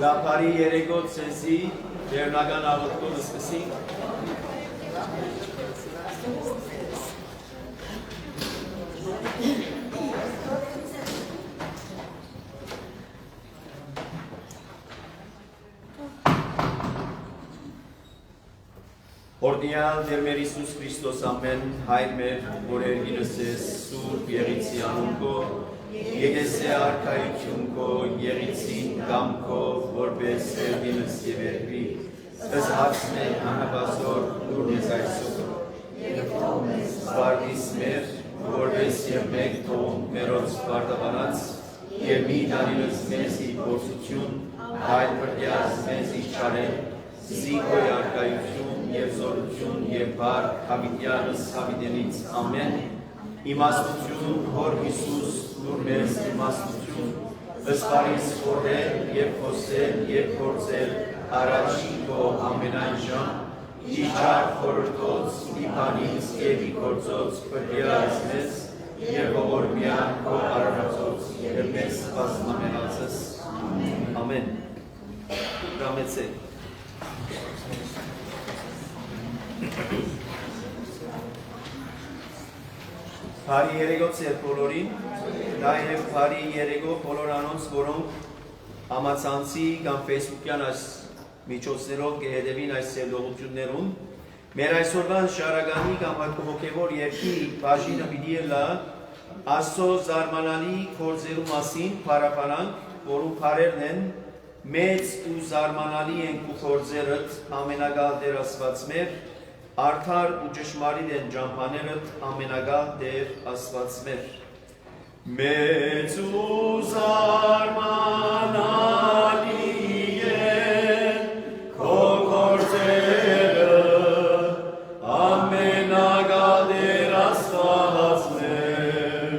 Լապարի երեգոտ սենսի վերնական աղոտքով սկսի Օրդիալ դեր մեր Իսուս Քրիստոս ամեն հայր մեր, որ երգինս ես սուրբ եղիցի անունքո, եկես է արքայությունքո, եղիցին կամքով, որպես երգինս և երգրի, ըս հացնել անհապասոր դուր ես այսօր, վարդիս մեր, որպես և մեկ թողում մերոց վարդաբանած, և մի դանինս մեզի փորձություն, հայր պրդյազ մեզի չարել, Զիգոյ արկայություն և զորություն և բար հավիտյանս հավիտենից ամեն իմաստություն, հոր Հիսուս նուր մեզ իմաստություն, ըսպարիս խորել և խոսել և փորձել առաջին քո ամենայն ժամ, իջար խորհրդոց իպանից և իգործոց պրդյազ մեզ և ողորմյան քո արարածոց և մեզ բազմամենացս ամեն Ռամեցեք Բարի երեգոց էր բոլորին, նաև բարի երեգով բոլոր անոնց, որոնք համացանցի կամ ֆեյսբուքյան այս միջոցներով կհետևին այս սերտողություններուն, մեր այսօրվան շարագանի կամ հոգևոր երկի բաժինը պիտի լա Աստծո զարմանալի գործերու մասին փառաբանանք, որում փառերն են մեծ ու զարմանալի են ու գործերդ ամենագալ Տեր Աստված մեր Արդար ու ճշմարիտ են ճամփաներդ ամենագալ Տեր Աստված մեր Մեծ ու զարմանալի են քո գործերը ամենագալ Տեր Աստված մեր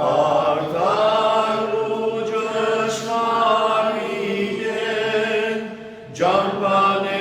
Արդար ու ճշմարիտ են ճամփաներդ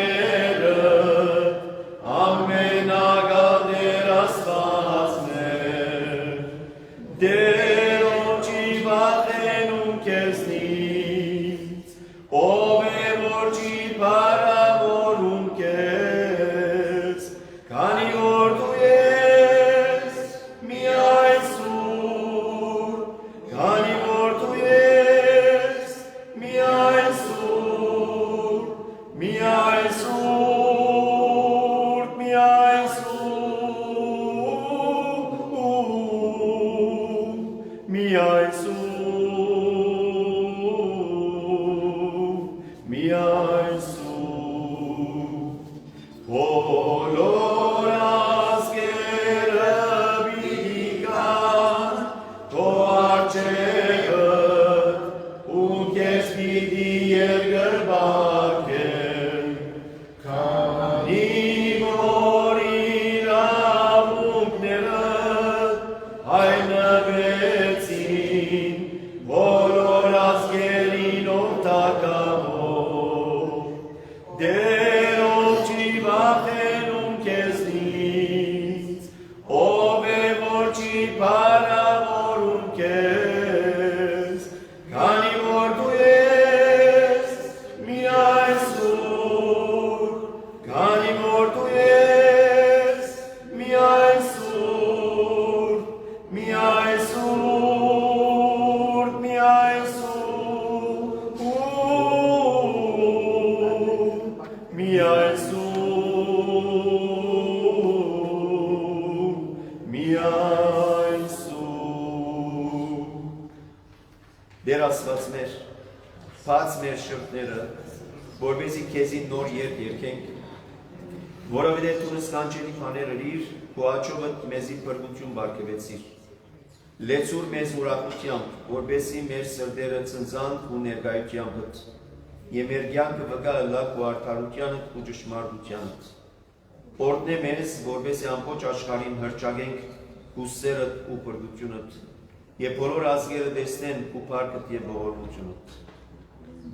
Դեր Աստված մեր, բաց մեր շրտները, որպեսզի քեզի նոր երգ երգենք, որովհետև դու սքանչելի բաներ ըրիր, քո աջովդ մեզի փրկություն բարգեւեցիր։ Լեցուր մեզ ուրախությամբ, որպեսզի մեր սրտերը ցնցան ու ներկայությամբ, եւ մեր կյանքը վկա լա քո արդարությանդ ու ճշմարտությանդ։ Օրհնե մեզ, որպեսզի ամբողջ աշխարհին հրճագենք քո սերդ ու փրկությունդ։ Եվ բոլոր ազգերը տեսնեն ու փառքդ եւ ողորմությունդ։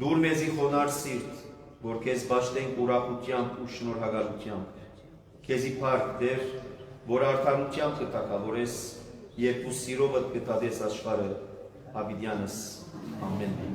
Դուր մեզի խոնար սիրտ, որ քեզ բաշխենք ուրախությամբ ու շնորհակալությամբ։ Քեզի փառք Տեր, որ արդարությամբ կտակավորես, երբ ու սիրովդ կտադես աշխարհը, հավիտյանս, ամեն։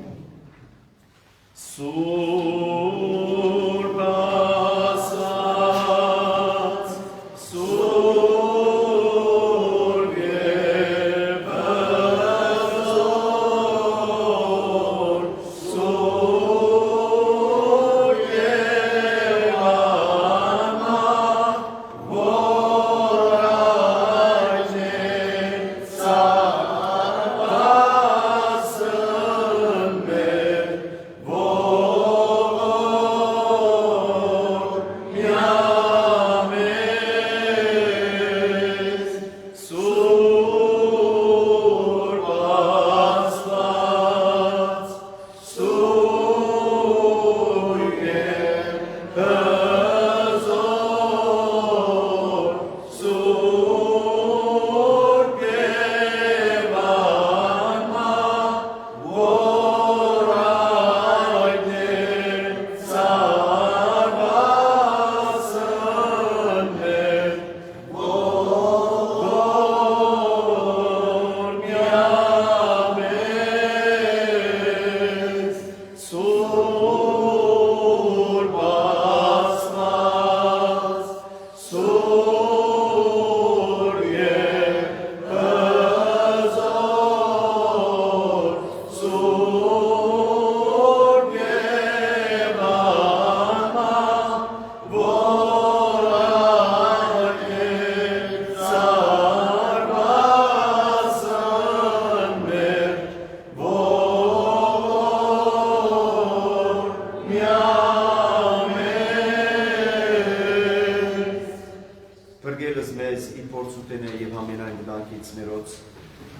Փրկելս մեզ իր փորձութենե եւ ամենայն վտանգից մերոց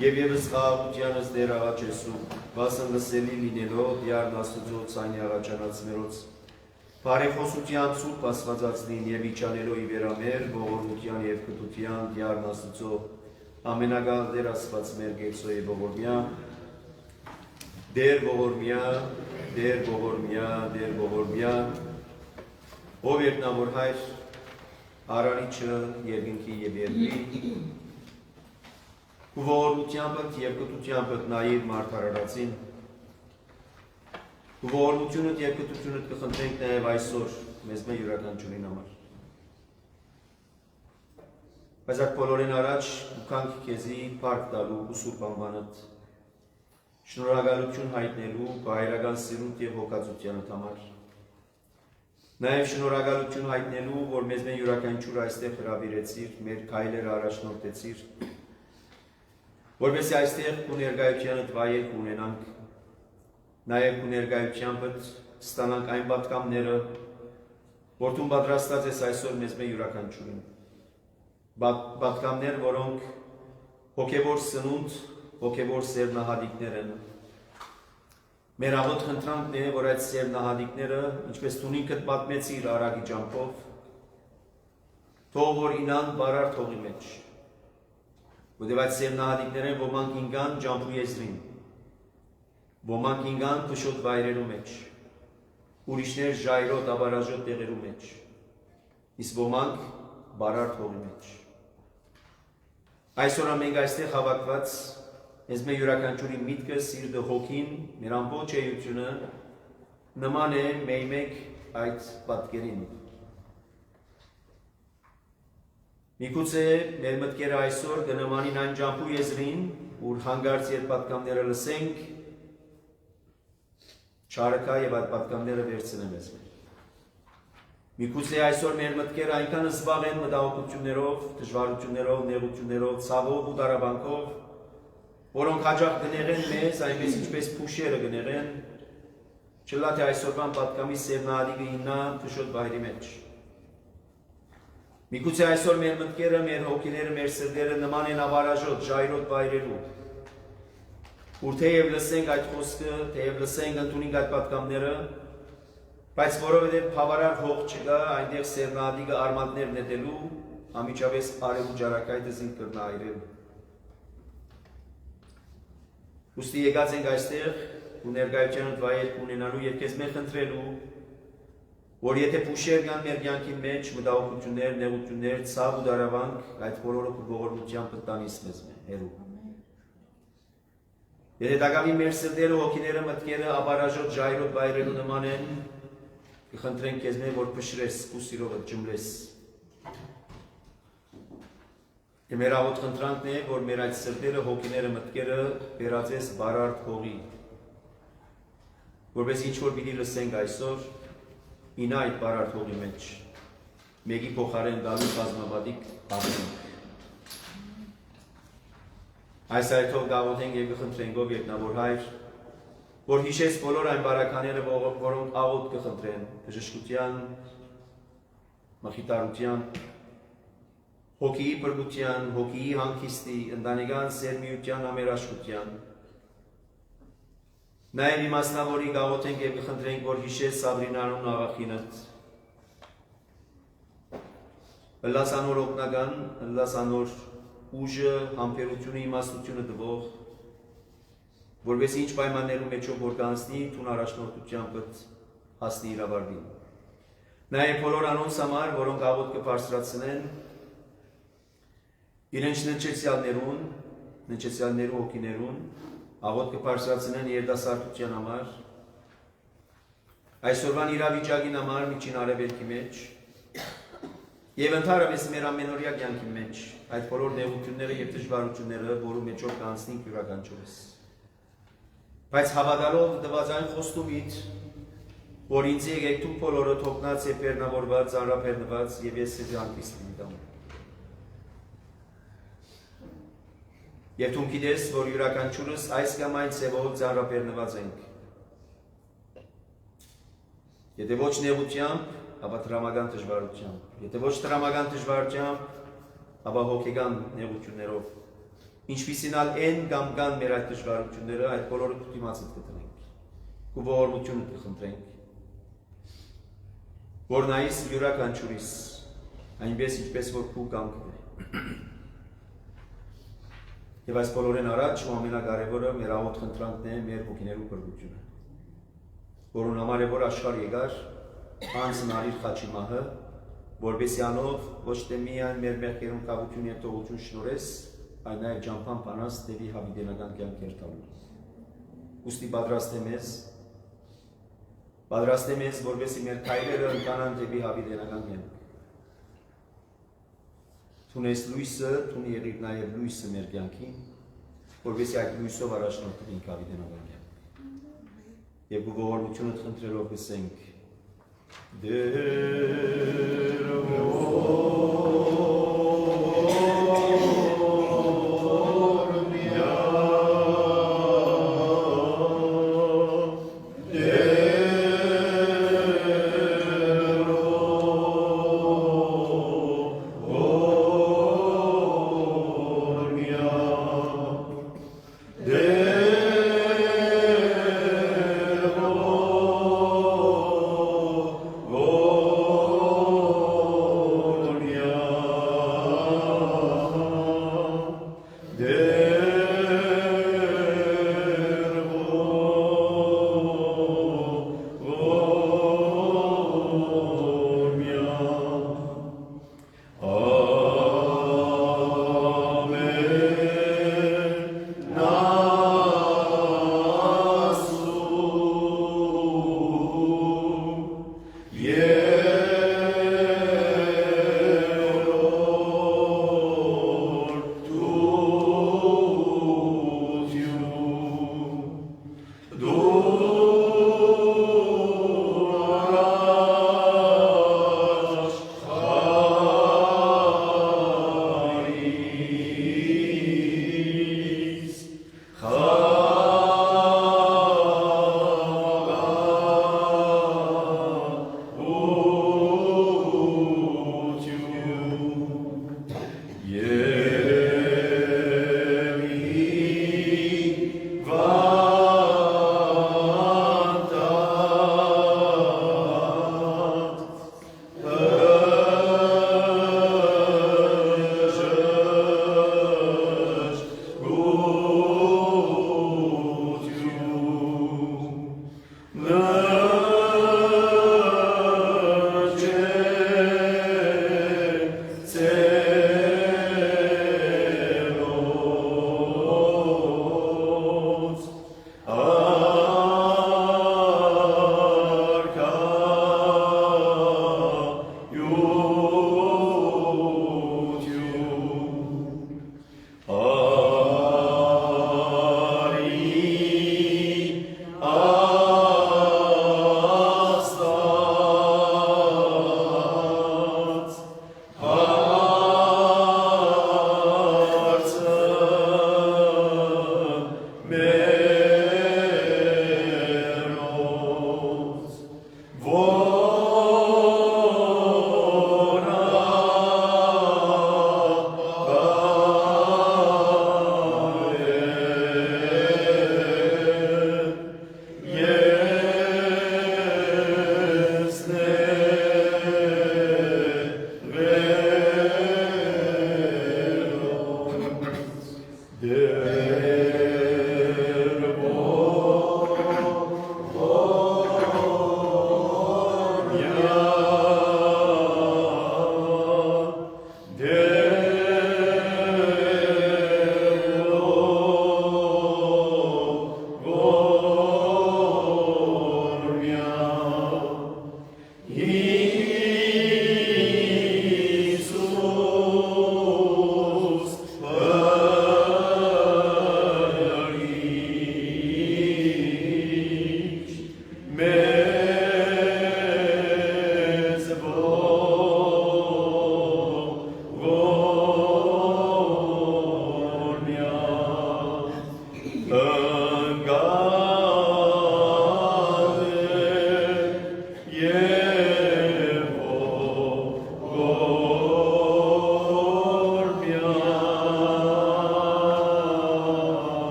եւ եւս խաղաղությանս դեր աղաչեսու վասն լսելի լինելով դիարն Աստծո ցայնի աղաչանած մերոց բարեխոսության սուրբ աստվածածնին եւ իջանելով ի վերամեր ողորմության եւ կտության դիարն Աստծո ամենագալ դեր Աստված մեր գեցո եւ ողորմյա դեր ողորմյա դեր ողորմյա դեր ողորմյա ով երկնավոր հայր Արարիչը երկինքի և երկրի ու ողորմությամբ և կտությամբ նաև մարդարարածին ու ողորմությունդ և կտությունդ կխնդրենք նաև այսօր մեզ մեր յուրաքանչյուրին համար բայց այդ բոլորին առաջ ուքանք քեզի փառք տալու ու սուրբ անվանդ շնորհակալություն հայտնելու հայրական սիրուտ և հոգածությանդ համար Նաև շնորհակալություն հայտնելու, որ մեզ մեր յուրաքանչյուր այստեղ հրավիրեցիր, մեր քայլերը առաջնորդեցիր, որպեսզի այստեղ քո ներկայությանդ վայել կունենանք, նաև քո ներկայությանդ ստանանք այն պատգամները, որ դու պատրաստած ես այսօր մեզ մեր յուրաքանչյուրին, պատգամներ, որոնք հոգևոր սնունդ, հոգևոր սերմնահատիկներ են, Մեր աղոտ խնդրանքն է, որ այդ սերմնահատիկները, ինչպես դու ինքդ պատմեցիր արագի ճամփով, թող որ ինան բարար թողի մեջ, որտեղ այդ սերմնահատիկները ոմանք ինգան ճամփու եզրին, ոմանք ինգան փշոտ վայրերու մեջ, ուրիշներ ժայռոտ աբարաժոտ տեղերու մեջ, իսկ ոմանք բարար թողի մեջ։ Այսօր մենք այստեղ հավաքված Ես մեր յուրաքանչյուրի միտքը, սիրտը, հոգին, մեր ամբողջ էությունը նման է մեկ այդ պատկերին։ Միգուցե մեր մտքերը այսօր կնմանին այն ճամփու եզրին, ուր հանգարց երբ պատգամները լսենք, չարքա եւ այդ պատգամները վերցնեն մեզ։ Միգուցե այսօր մեր մտքերը այնքան զբաղ են մտահոգություններով, դժվարություններով, նեղություններով, ցավով ու դարաբանքով, որոնք հաջող գներեն մեզ, այնպես ինչպես փուշերը գներեն, չլա թե այսօրվան պատկամի սերմնահատիկը իննա փշոտ վայրի մեջ։ Միգուցե այսօր մեր մտքերը, մեր հոգիները, մեր սրտերը նման են ավարաժոտ, ժայռոտ վայրերու, ուր թեև լսենք այդ խոսքը, թեև լսենք ընդունենք այդ պատկամները, բայց որովհետև բավարար հող չկա, այնտեղ սերմնահատիկը արմատներ նետելու, անմիջապես արևու ջարակայտը զինք կրնայրել։ Ուստի եկած ենք այստեղ ու ներկայությանդ վայել ունենալու և քեզ մեր խնդրելու, որ եթե փուշեր կան մեր կյանքի մեջ, մտահոգություններ, նեղություններ, ցավ ու դարավանք, այդ բոլորը քո ողորմությամբ տանիս մեզ հերու։ Եթե դակավի մեր սրտերը, հոգիները, մտքերը ապարաժոտ ժայռոտ վայրելու նման են, կխնդրենք քեզ մեր որ փշրես, ու սիրովը ջմլես։ Եվ մեր աղոտ խնդրանքն է, որ մեր այդ սրտերը, հոգիները, մտքերը վերածես բարարդ հողի, որպես ինչ որ պիտի լսենք այսօր, ինա այդ բարարդ հողի մեջ, մեկի փոխարեն դալու բազմավատիկ բախենք։ Այս այդով գաղութենք և կխնդրենք ով երկնավոր հայր, որ հիշես բոլոր այն բարակաները, որոնք աղոտ կխնդրեն, բժշկության, մխիտարության, հոգիի պրգության, հոգիի հանգիստի, ընտանեկան սերմիության ամերաշխության։ Նաև իմաստնավորի գաղութենք և կխնդրենք, որ հիշես Սաբրինանուն աղախինըտ, լասանոր օգնական, լասանոր ուժը, համբերությունը, իմաստությունը տվող, որպես ինչ պայմաններում մեջով որ կանցնի, թուն առաջնորդությամբ հասնի իրավարվին։ Նաև բոլոր անոնց համար, որոնք աղոտ կբարձրացնեն, իրենց ննչեցյալներու հոգիներուն, աղոտ կբարձրացնեն երիտասարդության համար, այսօրվան իրավիճակին համար միջին արևելքի մեջ, և ընդհանրապես մեր ամենօրյա կյանքի մեջ, այդ բոլոր նեղությունները և դժվարությունները, որու մեջով կանցնենք յուրաքանչյուրս։ Բայց հավատալով տված այն խոստումիդ, որ ինձ եկեք դուք բոլորը թողնած և բեռնավորված, ծանրաբեռնված և ես ձեզ հանգիստ կտամ։ Եվ դու գիտես, որ յուրաքանչյուրս այս կամ այն ձևով ծանրաբեռնված ենք։ Եթե ոչ նեղությամբ, ապա տրամական դժվարությամբ, եթե ոչ տրամական դժվարությամբ, ապա հոգեկան նեղություններով, ինչպիսին ալ են կամ կան մեր այդ դժվարությունները, այդ բոլորը դու դիմացդ կտրենք, ու ողորմությունը կխնդրենք, որ նայիս յուրաքանչյուրիս, այնպես ինչպես որ քու կամքն է։ Եվ այս բոլորեն առաջ ու ամենակարևորը մեր աղոտ խնդրանքն է մեր հոգիներու փրկությունը, որուն համար է որ աշխարհ եկար, անձն արիր խաչի մահը, որպեսզի անով ոչ թե միայն մեր մեղքերուն կավություն և տողություն շնորհես, այլ նաև ճամփան բանաս դեպի հավիտենական կյանք երթալու։ Ուստի պատրաստեմ ես, որպեսզի մեր քայլերը ընկանան դեպի հավիտենական կյանք։ Թունես լույսը, թուն եղիր նաև լույսը մեր կյանքին, որպեսզի այդ լույսով առաջնորդվենք հավիտենական կյանք։ Եվ ողորմությունը խնդրելով գսենք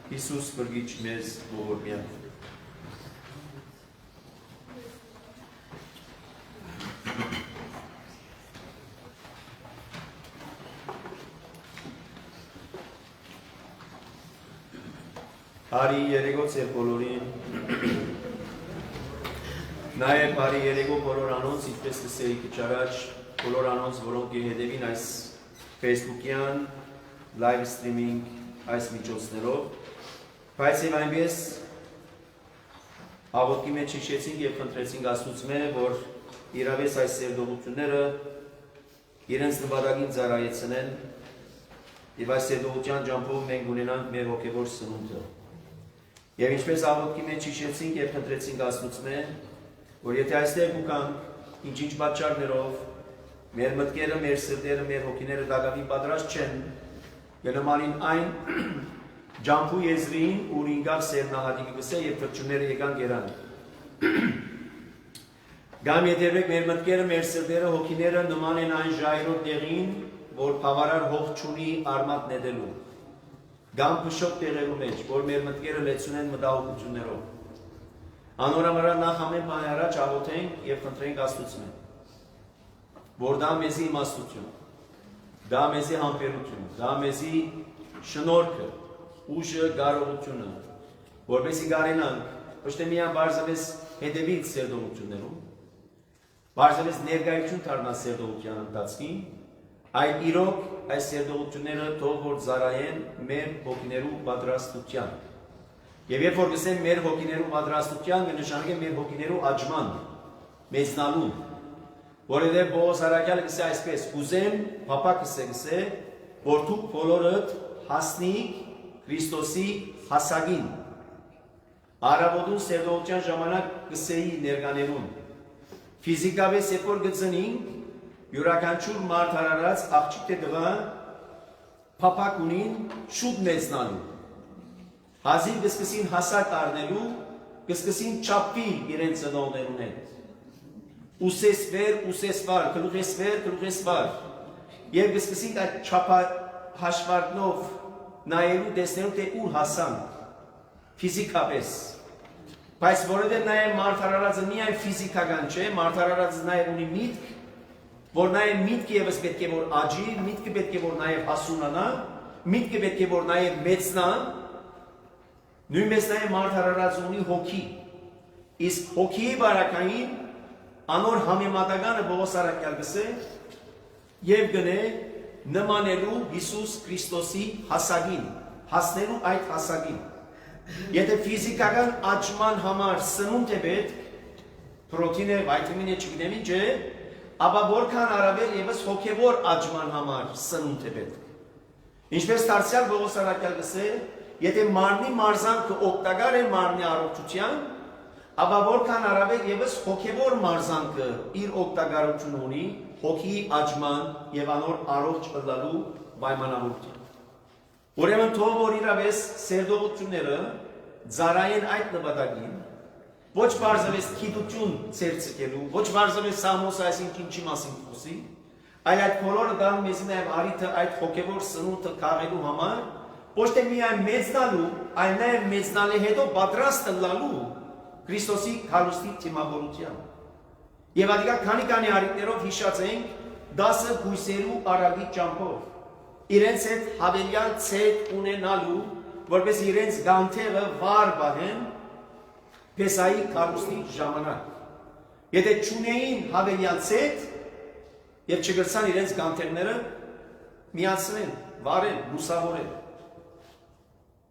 Հիսուս բրգիչ մեզ ողորմյա։ Հարի երեգո ծեր բոլորին, նաև հարի երեգո բոլոր անոնց, ինչպես կսեի կճարաչ, բոլոր անոնց, որոնք կհետևին այս Facebook-յան, live streaming այս միջոցներով, բայց և այնպես աղոտքի մեջ հիշեցինք և խնդրեցինք Աստծուց որ իրավես այս սերդողությունները իրենց նպատակին ծառայեցնեն և այս սերդողության ջամփով մենք ունենանք մեր հոգևոր սնունդը։ Եվ ինչպես աղոտքի մեջ հիշեցինք և խնդրեցինք Աստծուց որ եթե այստեղ ուկանք ինչ-ինչ պատճառներով մեր մտքերը, մեր սրտերը, մեր հոգիները դակավին պատրաստ չեն գնմանին այն ջամփու եզրին ուր ինգավ սերնահատիկը գսե և թրջունները եկան գերան։ Գամ եթերվեք մեր մտքերը, մեր սրտերը, հոգիները նման են այն ժայռոտ տեղին, որ բավարար հող չունի արմատ նետելու։ Գամ փշոտ տեղերու մեջ, որ մեր մտքերը լեցուն են մտահոգություններով։ Անորամարան նախ ամեն բանի առաջ աղոթենք և խնդրենք Աստծուց որ դա մեզի իմաստություն, դա մեզի համբերություն, դա մեզի շնորհքը, ուժը, կարողությունը, որպեսզի կարենանք ոչ թե միայն բարձրապես հետևից սերդողություններում, բարձրապես ներկայություն դառնալ սերդողության ընթացքին, այլ իրոք այս սերդողությունները թող որ ծառայեն մեր հոգիներու պատրաստության։ Եվ երբ որ գսեմ մեր հոգիներու պատրաստության, կնշանակե մեր հոգիներու աճման, մեծնալուն, որովհետև Պողոս առաքյալը գսե այսպես. «Ուզեմ, փափակս է գսե, որ դուք բոլորդ հասնիք Քրիստոսի հասակին»։ Առավոտուն սերդողության ժամանակ գսեի ներկաներուն։ Ֆիզիկապես երբ որ գծնինք, յուրաքանչյուր մարդ հարարած աղջիկ թե տղա փափակ ունին շուտ մեծնալու։ Հազիվ կսկսին հասակ առնելու, կսկսին չափվի իրենց ծնողներուն հետ։ Ուսեսվեր, ուսեսվար, գլուխեսվեր, գլուխեսվար։ Եվ կսկսին այդ չափահաշվարկնով նայելու տեսնելու թե ուր հասանք ֆիզիկապես։ Բայց որովհետև նաև մարդարարածը միայն ֆիզիկական չէ, մարդարարածը նաև ունի միտք, որ նաև միտքը ևս պետք է որ աճի, միտքը պետք է որ նաև հասունանա, միտքը պետք է որ նաև մեծնա, նույնպես նաև մարդարարածը ունի հոգի։ Իսկ հոգիի բարակային անոր համեմատականը Պողոս առաքյալ գսե եւ գնե նմանելու Հիսուս Քրիստոսի հասակին, հասնելու այդ հասակին։ Եթե ֆիզիկական աճման համար սնունդ է պետք, պրոտին է, վիտամին է, չգիտեմ ինչ է, ապա որքան առավել եւս հոգեվոր աճման համար սնունդ է պետք։ Ինչպես դարձյալ Պողոս առաքյալ գսե, եթե մարմնի մարզանքը օգտակար է մարմնի առողջության, ապա որքան առավել եւս հոգեվոր մարզանքը իր օգտակարություն ունի հոգի աճման եւ անոր առողջ ըլլալու պայմանավորությամբ։ Ուրեմն թող որ իրավես սերդողությունները ծառայեն այդ նպատակին, ոչ բարձրապես գիտություն ցերծելու, ոչ բարձրապես Սամոս այսինքն ինչի մասին խոսի, այլ այդ բոլորը դառնում մեզ նաև արիթը այդ հոգևոր սնունդը քաղելու համար, ոչ թե միայն մեծնալու, այլ նաև մեծնալի հետո պատրաստ լալու Քրիստոսի քալուստի թիմավորությամբ։ Եվ ադիկա քանի արիտներով հիշացենք 10 գույսերու արագի ճամփով, իրենց հետ հավելյալ ցետ ունենալու, որպես իրենց գանթերը վար բահեն Պեսայի քալուստի ժամանակ։ Եթե չունեին հավելյալ ցետ, եւ չգրցան իրենց գանթերները միացրեն, վարեն, լուսավորեն։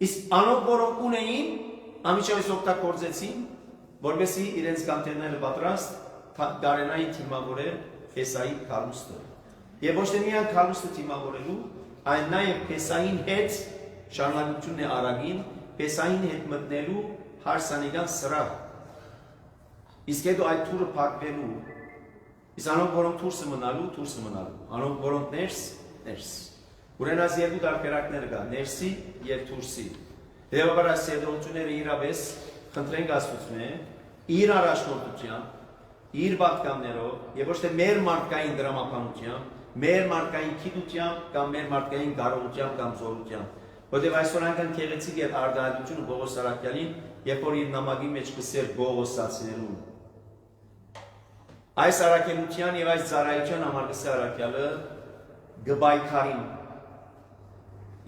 Իսկ անոնք, որոնք ունեին, ամիջապես օգտագործեցին, որպեսզի իրենց գանթերները պատրաստ դարենային թիմավորել Պեսայի քալուստը։ Եվ ոչ թե միայն քալուստը թիմավորելու, այլ նաեւ Պեսային հետ շարունակությունն է արագին, Պեսային հետ մտնելու հարսանեկան սրահ։ Իսկ հետո այդ թուրը փակվելու Իսկ անոնք, որոնք դուրսը մնալու, անոնք, որոնք ներս։ Ուրեմն այս երկու տարբերակները կա, ներսի եւ դուրսի։ Հետևաբար այս սերդողությունները իրապես խնդրենք Աստծուց, իր առաջնորդությամբ, իր պատկաններով եւ ոչ թե մեր մարդկային դրամապանությամբ, մեր մարդկային գիտությամբ կամ մեր մարդկային կարողությամբ կամ զորությամբ։ Որտեղ այսօր անգամ քեղեցիկ է արտահայտությունը Պողոս առաքյալին, երբ որ իր նամակի մեջ կսեր Գողոսացիներուն։ Այս առաքելության եւ այս ծառայության համար գսե առաքյալը գբայքարին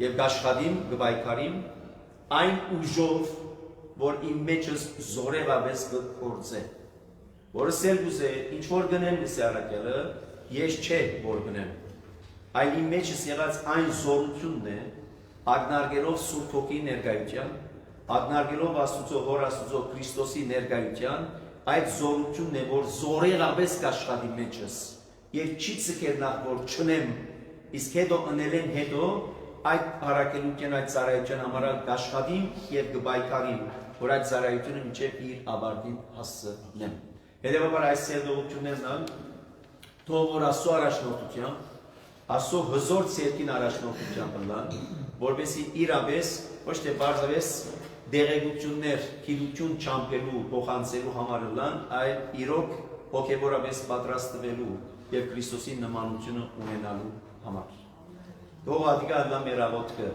եւ գաշխադիմ գբայքարին այն ուժով, որ իմ մեջս զորեղավես կգործե, որը սելգուզե ինչ որ գնեմ գսե առաքյալը, ես չէ որ գնեմ, այլ իմ մեջս եղած այն զորությունն է, ակնարկելով Սուրբ Հոգի ներկայության, ակնարկելով Աստծո Հոր Աստծո Քրիստոսի ներկայության, այդ զորությունն է, որ զորեղապես կաշխատի մեջս, եւ չի ցկեր նախ որ չնեմ, իսկ հետո ընելեն հետո այդ առաքելության այդ ծառայության համար կաշխատիմ եւ կբայքարիմ, որ այդ ծառայությունը մինչեւ իր ավարտին հասցնեմ։ Հետևաբար այս սերդողություններն թող որ Աստծո առաջնորդությամբ, Աստծո հզոր ցերկին առաջնորդությամբ լան, որովհետեւ իրապես ոչ թե բարձրապես դեղեցություններ, գիտություն չամփելու, փոխանցելու համար լան, այլ իրոք հոգեվորապես պատրաստվելու եւ Քրիստոսի նմանությունը ունենալու համար։ Թող ադիկա լա մեր աղոթքը։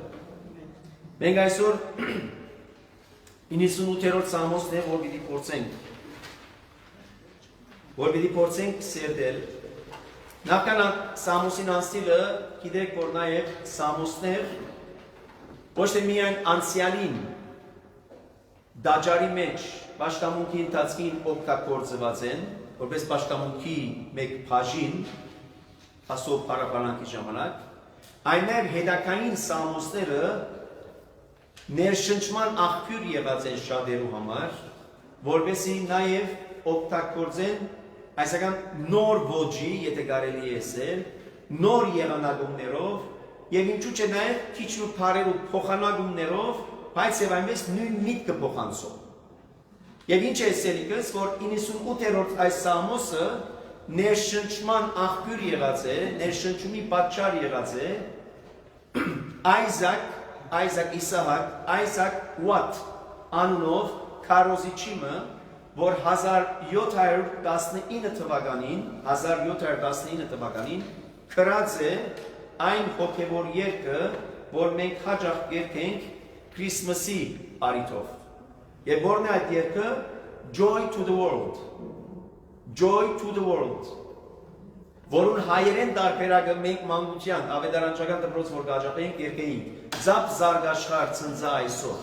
Մենք այսօր 98-րդ Սամոսն է, որ պիտի փորձենք սերդել։ Նախքան Սամոսին անցնելը գիտեք, որ նաեւ Սամոսներ ոչ թե միայն անցյալին Դաջարի մեջ պաշտամունքի ընթացքին օգտագործված են, որպես պաշտամունքի մեկ բաժին, Աստծո փառաբանանքի ժամանակ, այլ նաև հետագային Սամոսները ներշնչման աղբյուր եղած են շատերու համար, որպեսզի նաև օգտագործեն այսական նոր ոճի, եթե կարելի է ասել, նոր եղանակումներով եւ ինչու՞ չէ նաև քիչ ու բարերու փոխանակումներով, բայց եւ այնպես նույն միտքը փոխանցող։ Եվ ինչ է սելիկս, որ 98-րդ այս Սամոսը ներշնչման աղբյուր եղած է, ներշնչումի պատճառ եղած է Isaac Watt անունով քարոզիչիմը, որ 1719 թվականին քրած է այն հոգևոր երկը, որ մենք հաճախ երգենք Քրիսմասի արիթով։ Եվ որն է այդ երկը? Joy to the world, որուն հայերեն տարբերակը մենք մանկության ավետարանչական դպրոց որ գաճապենք երկեինք, ձապ զարգաշխար ցնծա այսօր։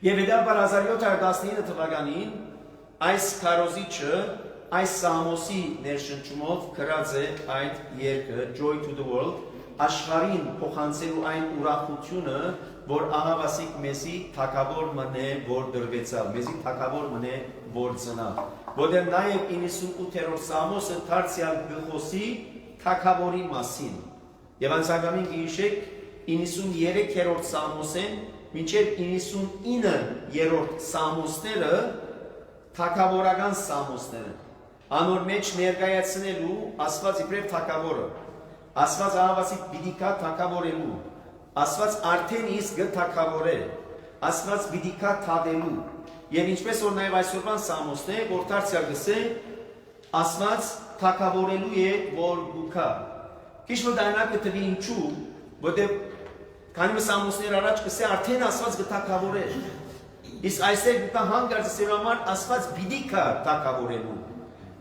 Եվ հետաբար 1719 թվականին այս քարոզիչը այս Սամոսի ներշնչումով գրած է այդ երկը Joy to the world, աշխարհին փոխանցելու այն ուրախությունը, որ ահավասիկ մեզի թակավոր մնե, որ դրվեցավ, մեզի թակավոր մնե, որ ծնա։ Որտեղ նաև 98-րդ Սամոսը դարձյալ գխոսի թակավորի մասին։ Եվ անցագամին գիշեք 93-րդ Սամոսեն մինչև 99-րդ Սամոսները թագավորական Սամոսները անոր մեջ ներկայացնելու Աստված իբրև թագավորը Աստված ահավասի պիտի կա թագավորելու Աստված արդեն իսկ թագավոր է Աստված պիտի կա թադելու եւ ինչպես որ նաեւ այսօրվան Սամոսն է որ դարձյալ գսե Աստված թագավորելու է որ գուքա քիչ որ դայնակը տվի ինչու որտեղ քանի Սամոսներ առաջ գսե արդեն Աստված գթագավոր է իսկ այստեղ գուքա հանգարց սեր համար Աստված պիտի կա թագավորելու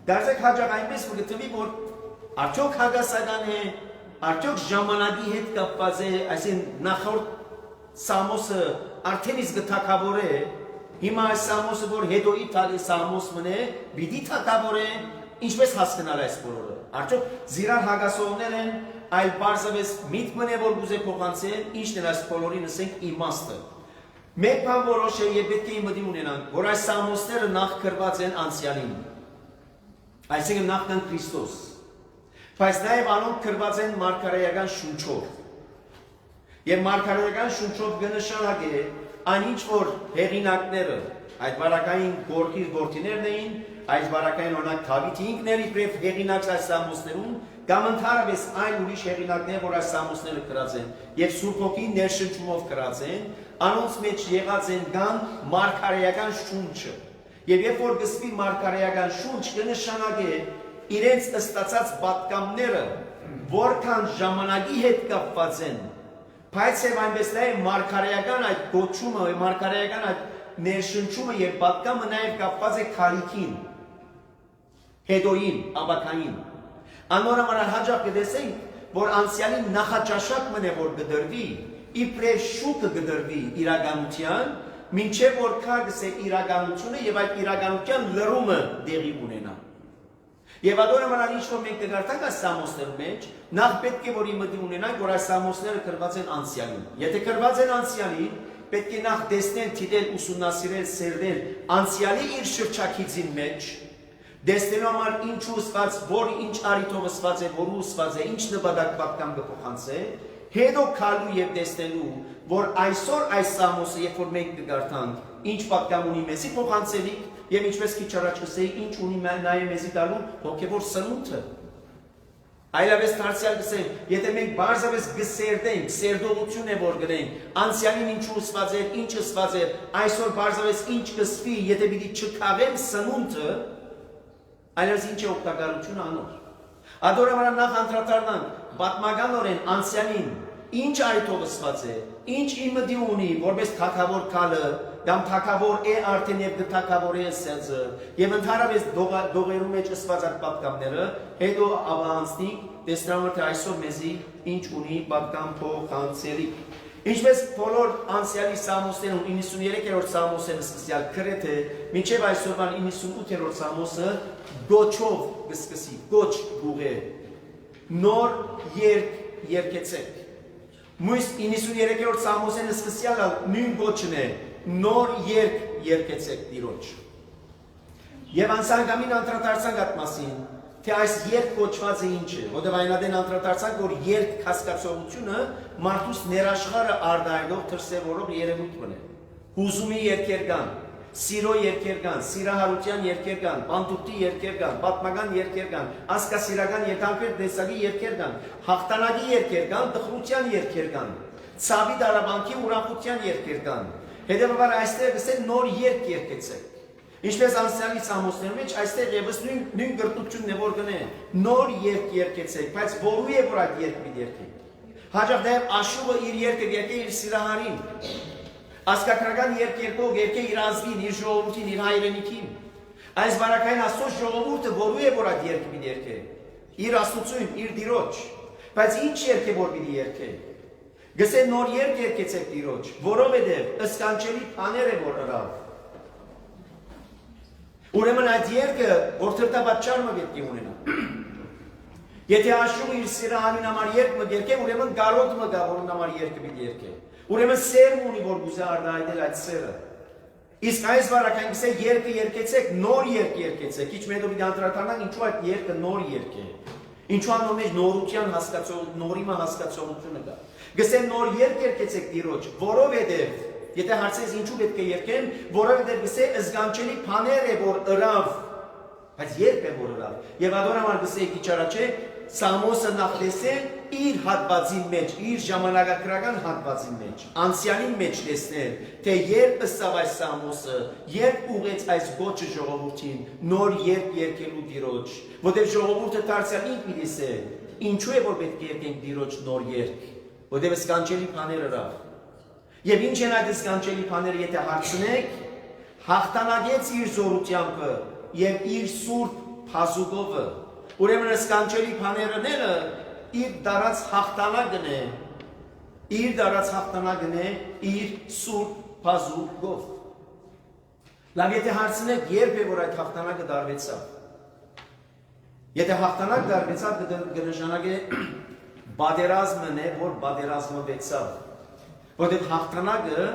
դարձեք հաջող այնպես որ գտվի որ արդյոք հագասական է արդյոք ժամանակի հետ կապված է այսինքն նախորդ Սամոսը արդեն իսկ թագավոր է հիմա այս Սամոսը որ հետոյի Սամոս մնե պիտի թագավոր է ինչպես հասկանալ այս բոլորը արդյոք զիրար հագասողներ են այլ բարձավես միտքն է որ գուզե փոխանցեն ինչն է այս բոլորին ասենք իմաստը մեկ բան որոշ է եւ պետք է իմդի ունենանք որ այս Սամոսները նախ գրված են անցյալին այսինքն նախքան Քրիստոս բայց նաեւ անոնք գրված են մարգարեական շունչով եւ մարգարեական շունչով կնշանակե այնինչ որ հեղինակները այդ բարակային գործիներն էին այս բարակային օրինակ Դավիթի ինքն իբրև հեղինակ այս Սամոսներուն կամ ընդհանրապես այն ուրիշ հեղինակներ որ այս Սամոսները գրած են եւ Սուրբ Հոգին ներշնչումով գրած են անոնց մեջ եղած են կան մարգարեական շունչը եւ երբ որ գսվի մարգարեական շունչ կնշանակե իրենց ստացած պատկամները որքան ժամանակի հետ կապված են բայց եւ այնպես նաեւ մարգարեական այդ գոչումը մարգարեական այդ ներշնչումը եւ պատկամը նաեւ կապված է քարիքին հետոյին աբակային անորոմար հաջող կտեսենք որ անցյալին նախաճաշակ մնե որ գդրվի իբրև շուկը գդրվի իրականության մինչև որ քագսե իրականությունը եւ այդ իրականության լրումը դեղի ունենա եւ անորոմար ինչ որ մենք կգարտանք այս Սամոսների մեջ նախ պետք է որ իմդի ունենանք որ այս Սամոսները գրված են անցյալին եթե գրված են անցյալին պետք է նախ տեսնել թիդել ուսումնասիրել սերվել անցյալի իր շրջակիցին մեջ դեսնելու համար ինչ ուսված, որ ինչ արիտով ուսված է, որ ուսված է, ինչ նպատակ պատկամ կփոխանցե, հետո քալու եւ տեսնելու, որ այսօր այս Սամոսը, երբ որ մենք կգարտանք, ինչ պատկամ ունի մեզի փոխանցելիք եւ ինչպես քիչ առաջ ասեի, ինչ ունի նաեւ մեզի տալու հոգեվոր սնունդը։ Այլապես դարձյալ գսենք, եթե մենք բարձրապես գսերդենք, սերդողություն է որ գնենք, անցյալին ինչ ուսված է, ինչ ուսված է, այսօր բարձրապես ինչ կսվի, եթե պիտի չքաղեմ սնունդը, այլևս ինչ է օգտակարությունը անոր։ Ադորամարան նախ անդրադառնանք պատմականորեն անցյալին ինչ արիտով ուսված է, ինչ իմդի ունի, որպես թագավոր քալը, կամ թագավոր է արդեն եւ թագավոր է սենզը, եւ ընդհանրապես դողերու մեջ ուսված այդ պատկամները, հետո ավանցնի տեսնամը թե այսօր մեզի ինչ ունի պատկամ փոխանցելի։ Ինչպես բոլոր անցյալի Սամոսներում 93-րդ Սամոսը սկսյալ գրեթե մինչև այսօրվան 98-րդ Սամոսը գոչով կսկսի, գոչ գուղե, նոր երկեցեք։ Մույս 93-րդ Սամոսեն սկսյալը նույն գոչն է, նոր երկեցեք դիրոջ։ Եվ անցանկամին անդրադարձանք այդ մասին, թե այս երկ կոչված է ինչ է, որտեղ այնադեն անդրադարձանք, որ երկ հասկացողությունը մարդուս ներաշխարը արդայնող դրսևորող երևույթ մնե։ Հուզումի երկեր կան, սիրո երկեր կան, սիրահարության երկեր կան, բանդուկտի երկեր կան, պատմական երկեր կան, ասկասիրական երթանքեր տեսակի երկեր կան, հաղթանակի երկեր կան, տխրության երկեր կան, ցավի դարաբանքի ուրախության երկեր կան։ Հետևաբար այստեղ գսեն նոր երկ երկեցեք։ Ինչպես անցյալի Սամոսների մեջ այստեղ եւս նույն գրտությունն է որ գնե նոր երկ երկեցեք, բայց որու է որ այդ երկ մի երկի։ Հաջող դեպ Աշուղը իր երկը երկե իր սիրահարին։ Ասկակրական երկ երկող երկե իր ազգին, իր ժողովրդին, իր հայրենիքին։ Այս բարակային Աստծո ժողովուրդը որու է որ այդ երկը մի երկե։ Իր Աստծուն, իր Տիրոջ։ Բայց ինչ երկ է որ մի երկե։ Գսե նոր երկ երկեցեք Տիրոջ, որովհետև ըսկանչելի բաներ է որ հրավ։ Ուրեմն այդ երկը որ թրտաբաճարը պետք է ունենա։ Եթե Աշուղը իր սիրահարին համար երկ մը երկե, ուրեմն գարոտ մը գա որոնց համար երկը պետք երկե։ Ուրեմն սերմ ունի որ գուզե արդայնել այդ սերը։ Իսկ այս վարակային գսե երկը երկեցեք, նոր երկ երկեցեք։ Ինչ մետո պիտի անդրադառնանք ինչու այդ երկը նոր երկ է։ Ինչու անոր մեջ նորության նորիմը հասկացողությունը կա։ Գսեն նոր երկ երկեցեք Տիրոջ, որովհետև եթե հարցես ինչու պետք է երկեմ, որովհետև գսե զգանչելի բաներ է որ ըրավ, բայց երբ է որ ըրավ։ Եվ ադոր համար գսե քիչ առաջ է Սամոսը նախտեսել իր հատվածի մեջ, իր ժամանակագրական հատվածի մեջ, անցյալին մեջ տեսնել, թե երբ ըստավ այս Սամոսը, երբ ուղեց այս գոչը ժողովրդին, նոր երբ երկելու Տիրոջ, որտեղ ժողովուրդը դարձյալ ինքն իր է, ինչու է որ պետք է երկենք Տիրոջ նոր երկ, որտեղ սկանչելի բաներ ըրավ։ Եվ ինչ են այդ սկանչելի բաները, եթե հարցնեք, հաղթանակեց իր զորությամբ եւ իր սուրբ փազուկովը։ Ուրեմն սկանչելի բաներները իր դարած հաղթանակն է, իր սուրբ փազուկով։ Լավ, եթե հարցնեք երբ է որ այդ հաղթանակը դարվեցավ։ Եթե հաղթանակ դարվեցավ, կնշանակե բادرազմն է, որ բادرազմվեցավ։ Որտեղ հաղթանակը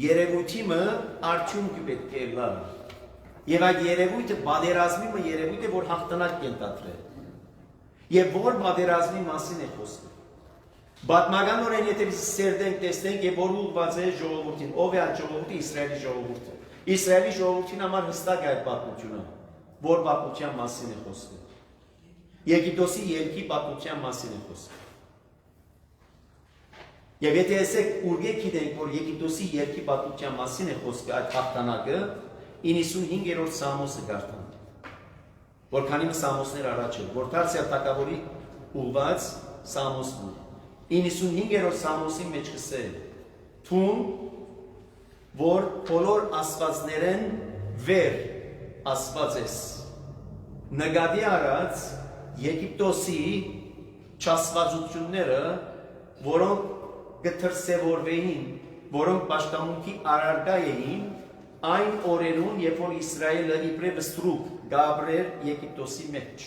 երևույթիմը արդյունք պետք է լա։ Եվ այդ երևույթը բادرազմիմը երևույթ է, որ հաղթանակ կենտադրել։ Եվ որ բادرազմի մասին է խոսքը։ Պատմականորեն եթե սերդենք տեսնենք եւ որ ուղղված է ժողովրդին, ով է այդ ժողովուրդը, Իսրայելի ժողովուրդը։ Իսրայելի ժողովրդին համար հստակ է այդ պատմությունը, որ պատմության մասին է խոսքը։ Եգիպտոսի ելքի պատմության մասին է խոսքը։ Եվ եթե ասեք ուրգե գիտենք, որ Եգիպտոսի ելքի պատմության մասին է խոսքը այդ հաղթանակը, 95-րդ Սամոսը գարտան, որ քանի Սամոսներ առաջ է, որ դարձյալ թագավորի ուղված Սամոսն է, 95-րդ Սամոսի մեջ կսել, թուն, որ բոլոր ասվածներեն վեր ասված ես, նգադի արած Եգիպտոսի չասվածությունները, որոնք գտրսևորվեին, որոնք պաշտամունքի արարգա էին, այն օրերուն, երբ որ Իսրայելը իբրև ստրուկ գաբրեր Եգիպտոսի մեջ։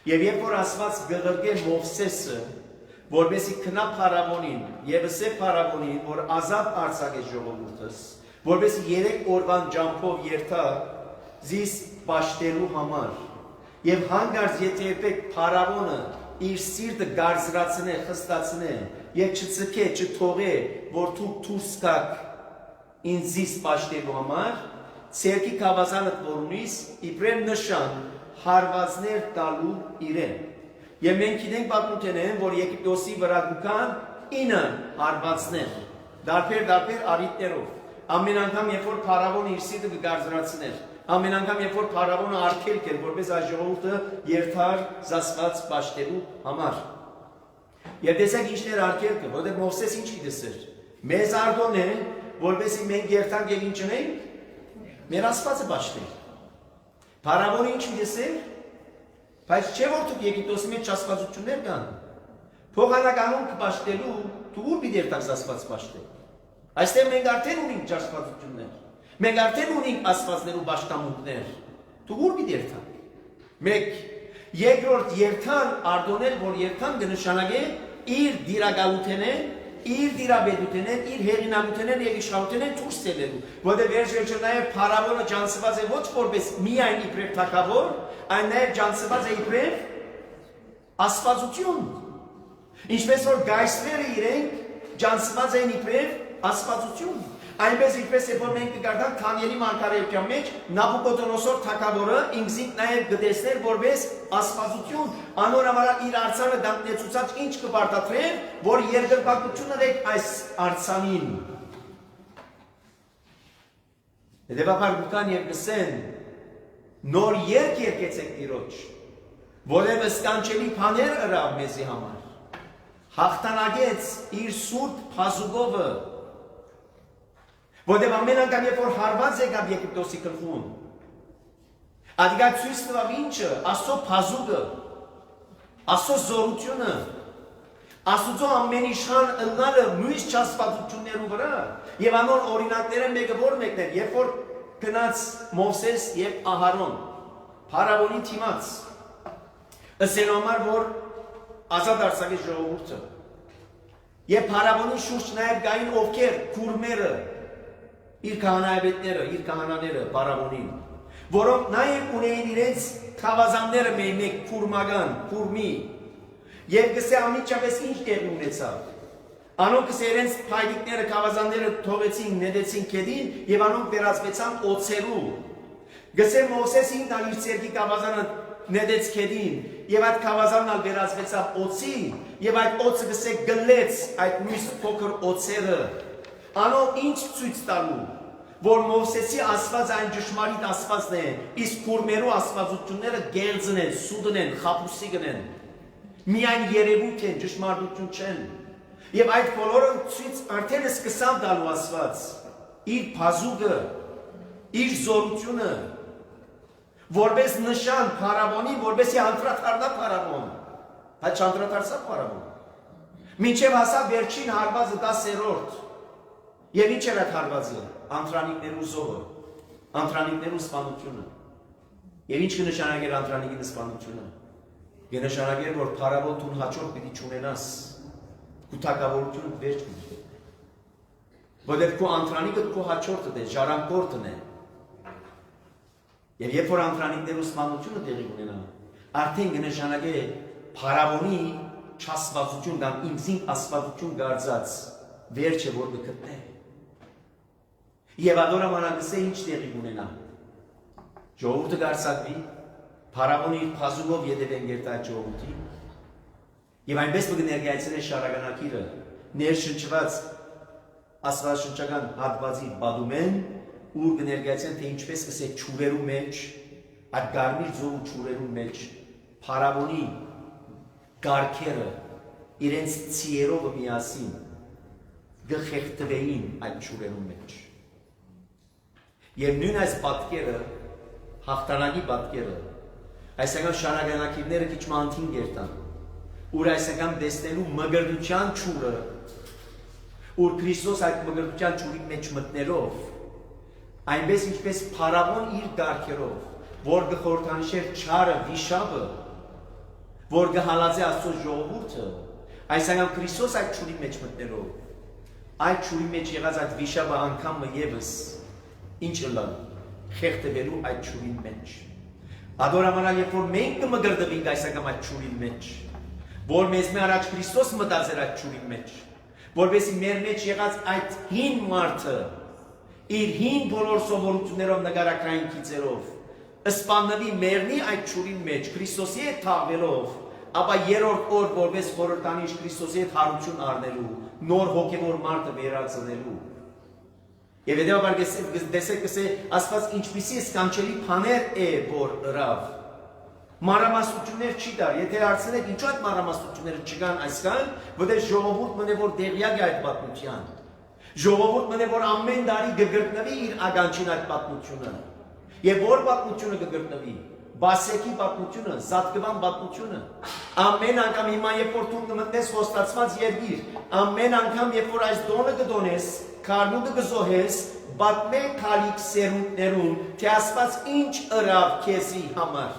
Եվ երբ որ ասված գղրգե Մովսեսը, որպեսի քնա փարավոնին, եւ ասե փարավոնին, որ ազատ արձակե ժողովուրդս, որպեսի 3 օրվան ջամփով երթա զիս պաշտելու համար։ Եվ հանգարց եթե եպեք փարավոնը իր սիրտը գարձրացնե, խստացնե, եւ չծկե, չթողե, որ դուք դուրս գաք ինձից պաշտելու համար, ցերկի կավազանդ որունից իբրև նշան հարվածներ տալու իրեն։ Եվ մենք գիտենք պատմությունեն, որ Եգիպտոսի վրա գուքան 9 հարվածներ, դարբեր արիտներով։ Ամեն անգամ երբ որ փարավոնը իր սիրտը կգարձրացներ, ամեն անգամ երբ որ փարավոնը արգելք էր, որպես այս ժողովուրդը երթար զասված պաշտելու համար։ Եվ տեսեք ինչներ արգելքը, որտեղ Մովսես ինչի դեսեր։ Մեզ արգոն է, որպեսզի մենք երթանք եւ ինչ ունենք, մեր Աստվածը պաշտենք։ Փարավոնը ինչ դեսեր, բայց չէ որ դուք Եգիպտոսի մեջ աստվածություններ կան։ Փոխանականում կպաշտելու դու ուր պիտի երթանք Աստված պաշտել։ Այստեղ մենք արդեն ունենք աստվածություններ։ Մենք արդեն ունենք աստվածներու պաշտամունքներ։ Դու ուր պիտի երթանք։ Մեկ երկրորդ երթան արդոնել, որ երթան կնշանակե իր դիրակալութենը, իր դիրաբեդութենը, իր հեղինակութենը եւ իշխանութենը դուրս ցելելու, որտեղ վերջերս նաեւ փարավոնը ջանցված է ոչ որպես միայն իբրև թագավոր, այլ նաեւ ջանցված է իբրև աստվածություն։ Ինչպես որ գայսրերը իրենք ջանցված են իբրև աստվածություն։ Այնպես ինչպես որ մենք կգարտանք Դանիելի մարգարեության մեջ Նաբուկոդոնոսոր թագավորը ինքնին նաև գտեսներ որպես աստվածություն, անոր համար իր արցանը դանտնեցուցած ինչ կբարտադրեր, որ երկրպագությունը դեք այս արցանին։ Հետևաբար գուքան եւ գսեն նոր երկ երկեցեք Տիրոջ, որևէ սկանչելի բաներ ըրավ մեզի համար։ Հաղթանակեց իր սուրբ փազուկովը, որտեղ ամեն անգամ երբ որ հարված եկավ Եգիպտոսի գլխուն, ադիգա ցույց տվավ ինչը, Աստծո փազուկը, Աստծո զորությունը, Աստծո ամեն իշխան ընկալը մյուս չաստվածություններու վրա, եւ անոր օրինակները մեկը որ մեկն էր, երբ որ գնաց Մովսես եւ Ահարոն, փարավոնի թիմաց, ըսեն համար որ ազատ արձակի ժողովուրդը, եւ փարավոնի շուրջ նաեւ գային ովքեր քուրմերը իր քահանայապետները, իր քահանաները, փարավոնին, որոնք նաև ունեին իրենց խավազանները մեկ քուրմական, քուրմի, եւ գսե ամիջապես ինչ տեղի ունեցավ։ Անոնք իրենց փայլիկները, խավազանները թողեցին, նետեցին քեդին եւ անոնք վերածվեցան օծերու։ Գսե Մովսեսին դա իր ցերկի խավազանը նետեց քեդին եւ այդ խավազանն վերածվեցավ օծի եւ այդ օծը գսե գլեց այդ մյուս փոքր օծերը։ Անոնք ինչ ցույց տալու, որ Մովսեսի ասված այն ճշմարիտ ասվածն է, իսկ քուրմերու ասվածությունները գերձն են, սուդն են, խապուսիկ են։ Միայն երևույթ են, ճշմարտություն չեն։ Եվ այդ բոլորը ցույց արդեն սկսավ տալու ասված իր բազուկը, իր զորությունը, որպես նշան փարավոնի, որպեսի անդրադառնա փարավոն։ Բայց չանդրադարձավ փարավոն։ Մինչև հասավ վերջին հարվածը 10-րդ։ Եվ ինչ էր այդ հարվածը։ Անդրանիկներու զոհը, անդրանիկներու սպանությունը։ Եվ ինչ կնշանակեր անդրանիկի սպանությունը։ Կնշանակեր, որ փարավոն տուն հաջորդ պիտի չունենաս, կուտակավորությունը վերջ կգտնի։ Որտեղ քո անդրանիկը քո հաջորդը է, ժառանգորդն է։ Եվ երբ որ անդրանիկներու սպանությունը տեղի ունենա, արդեն կնշանակե փարավոնի չասվածություն կամ ինքնին ասվածություն գարձած վերջը որ կգտնե։ Եվ ադորամանակսը ինչ տեղի ունենա։ Ժողովուրդը գարսակվի, փարավոնի իր փազուկով ետևեն գերտ այդ ժողովրդի, եւ այնպես կներկայացնի շարականակիրը, ներշնչված աստվածաշնչական հատվածի բադումեն, ուր կներկայացնեն, թե ինչպես կսե ճուրերու մեջ, այդ գարմիր ձողու ճուրերու մեջ, փարավոնի գարքերը իրենց ցիերով միասին գխեղտվեին այդ ճուրերու մեջ։ Եվ նույն այս պատկերը, հաղթանակի պատկերը, այսական շարականակիրները քիչ մանթին գերտան, ուր այսական տեսնելու մգրդության ճուրը, ուր Քրիստոս այդ մգրդության ճուրի մեջ մտնելով, այնպես ինչպես փարավոն իր գարքերով, որ գխորհրդանշեր չարը, վիշապը, որ գհալածե Աստծո ժողովուրդը, այսական Քրիստոս այդ ճուրի մեջ մտնելով, այդ ճուրի մեջ եղած այդ վիշապը անգամ եւս ինչ լան խեղդվելու այդ ճուրի մեջ։ Ադորամանալ երբ որ մենք կմգրդվենք այսական այդ ճուրի մեջ, որ մեզ մի առաջ Քրիստոս մտածեր այդ ճուրի մեջ, որովհետեւ մեր մեջ եղած այդ հին մարդը իր հին բոլոր սովորություններով նկարակրային գիծերով սպաննվի մեռնի այդ ճուրի մեջ Քրիստոսի հետ թաղվելով, ապա երրորդ օր որպես խորհրդանիշ Քրիստոսի հետ հարություն առնելու, նոր հոգևոր մարդը վերածնելու։ Եվ հետեւաբար դեսեք կսե Աստված ինչպիսի սկանչելի բաներ է որ ըրավ։ Մանրամասնություններ չի տար, եթե հարցնեք ինչու այդ մանրամասնությունները չկան այսքան, որտեղ ժողովուրդ մնե որ դեղյակ է այդ պատմության։ Ժողովուրդ մնե որ ամեն տարի կգրտնվի իր ագանչին այդ պատմությունը։ Եվ որ պատմությունը կգրտնվի, Բասեկի պատմությունը, Զատկվան պատմությունը, ամեն անգամ հիմա երբ որ դու մտնես խոստացված երկիր, ամեն անգամ երբ որ այս դոնը կդոնես, քարնուտը կզոհես, բատմե քալիք սերունդներուն, թե Աստված ինչ ըրավ քեզի համար,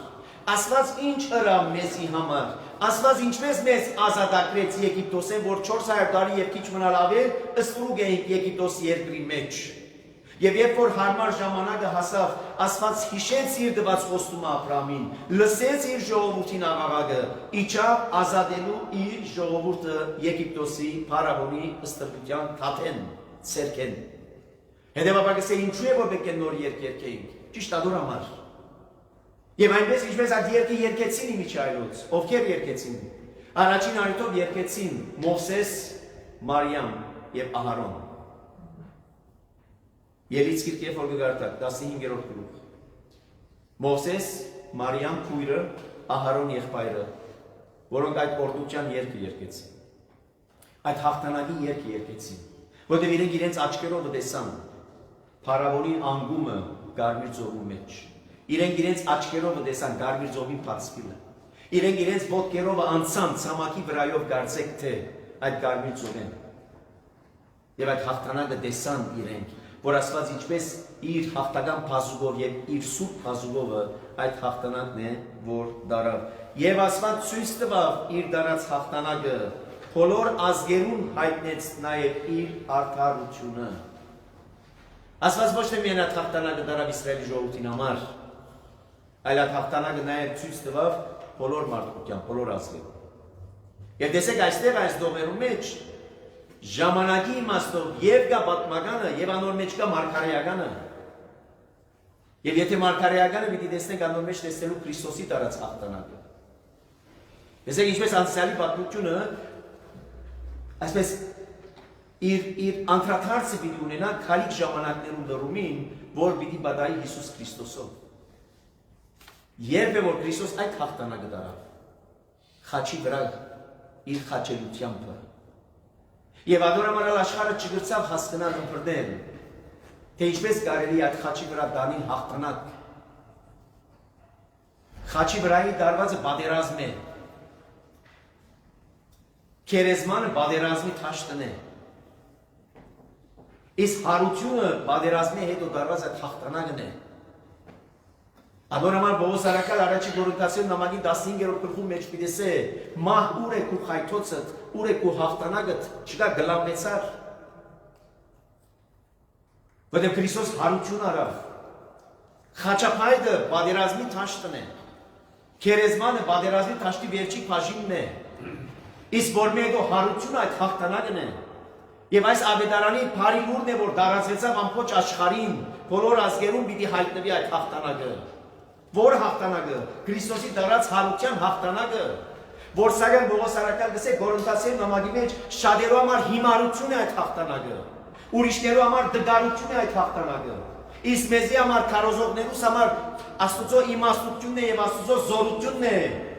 Աստված ինչ ըրավ մեզի համար, Աստված ինչպես մեզ ազատագրեց Եգիպտոսեն, որ 400 տարի եւ քիչ մնալ ավել, ըստրուկ էինք Եգիպտոս երկրի մեջ։ Եվ երբ որ հարմար ժամանակը հասավ, Աստված հիշեց իր դված խոստումը Աբրահամին, լսեց իր ժողովրդին աղաղակը, իջավ ազատելու իր ժողովուրդը Եգիպտոսի փարավոնի ստրկության թաթեն, ցերքեն։ Հետևաբար կսե ինչու է որ պետք է նոր երկ երգեինք, ճիշտ ադոր համար։ Եվ այնպես ինչպես այդ երգը երգեցին իմիջայլոց, ովքեր երգեցին։ Առաջին առիթով երգեցին Մովսես, Մարիամ եւ Ահարոն։ Ելից գիրք որ կգարտակ 15-րդ գլուխ։ Մովսես, Մարիամ քույրը, Ահարոն եղբայրը, որոնք այդ օրդության երգը երգեցին։ Այդ հաղթանակի երգը երգեցին, որտեղ իրենք իրենց աչքերով տեսան փարավոնի անգումը Գարմիր ծովի մեջ։ Իրենք իրենց աչքերով տեսան Գարմիր ծովի բացվելը։ Իրենք իրենց ոտքերով անցան ցամաքի վրայով գարցեք թե այդ Գարմիր ծովեն։ Եվ այդ հաղթանակը տեսան իրենք, որ Աստված ինչպես իր հաղթական բազուկով եւ իր սուրբ բազուկովը այդ հաղթանակն է, որ դարավ։ Եվ Աստված ցույց տվավ իր դարած հաղթանակը, բոլոր ազգերուն հայտնեց նաեւ իր արդարությունը։ Աստված ոչ թե միայն այդ հաղթանակը դարավ Իսրայելի ժողովրդին համար, այլ այդ հաղթանակը նաև ցույց տվավ բոլոր մարդկության, բոլոր ազգերում։ Եվ տեսեք այստեղ այս դողերու մեջ ժամանակի իմաստով եւ կա պատմականը եւ անոր մեջ կա մարգարեականը։ Եվ եթե մարգարեականը պիտի տեսնենք անոր մեջ տեսնելու Քրիստոսի տարած հաղթանակը։ Տեսեք ինչպես անցյալի պատմությունը այսպես իր անդրադարձը պիտի ունենա քալիք ժամանակներում լրումին, որ պիտի բադայի Հիսուս Քրիստոսով։ Երբ է որ Քրիստոս այդ հաղթանակը դարավ, խաչի վրա իր խաչելությամբ։ Եվ ադորամարալ աշխարհը չգրցավ հասկանալ ընտրել, թե ինչպես կարելի այդ խաչի վրա դանին հաղթանակ։ Խաչի վրայի դարվածը բادرազմ է։ Քերեզմանը բادرազմի թաշտն է։ Իսկ հարությունը բادرազմի հետո դարված այդ հաղթանակն է։ Ադորամար Պողոս արաքալ առաջի Կորինթացիոն նամակի 15-րդ գլխում մեջ պիտեսե մահ ուր է քու խայթոցդ, ուր է քու հաղթանակդ, չկա գլամեցար։ Որտեղ Քրիստոս հարություն արավ։ Խաչապայտը բادرազմի թաշտն է։ Քերեզմանը բادرազմի թաշտի վերջի բաժինն է։ Իսկ որ մի հետո հարությունը այդ հաղթանակն է։ Եվ այս ավետարանի բարի լուրն է, որ դարածվեցավ ամբողջ աշխարհին, բոլոր ազգերում պիտի հայտնվի այդ հաղթանակը։ Որ հաղթանակը, Քրիստոսի դարած հարության հաղթանակը, որ սակայն Պողոս արաքալ գսե Կորինթացիների նամակի մեջ շատերու համար հիմարություն է այդ հաղթանակը, ուրիշներու համար դգարություն է այդ հաղթանակը, իսկ մեզի համար քարոզողներուս համար Աստուծո իմաստությունն է եւ Աստուծո զորությունն է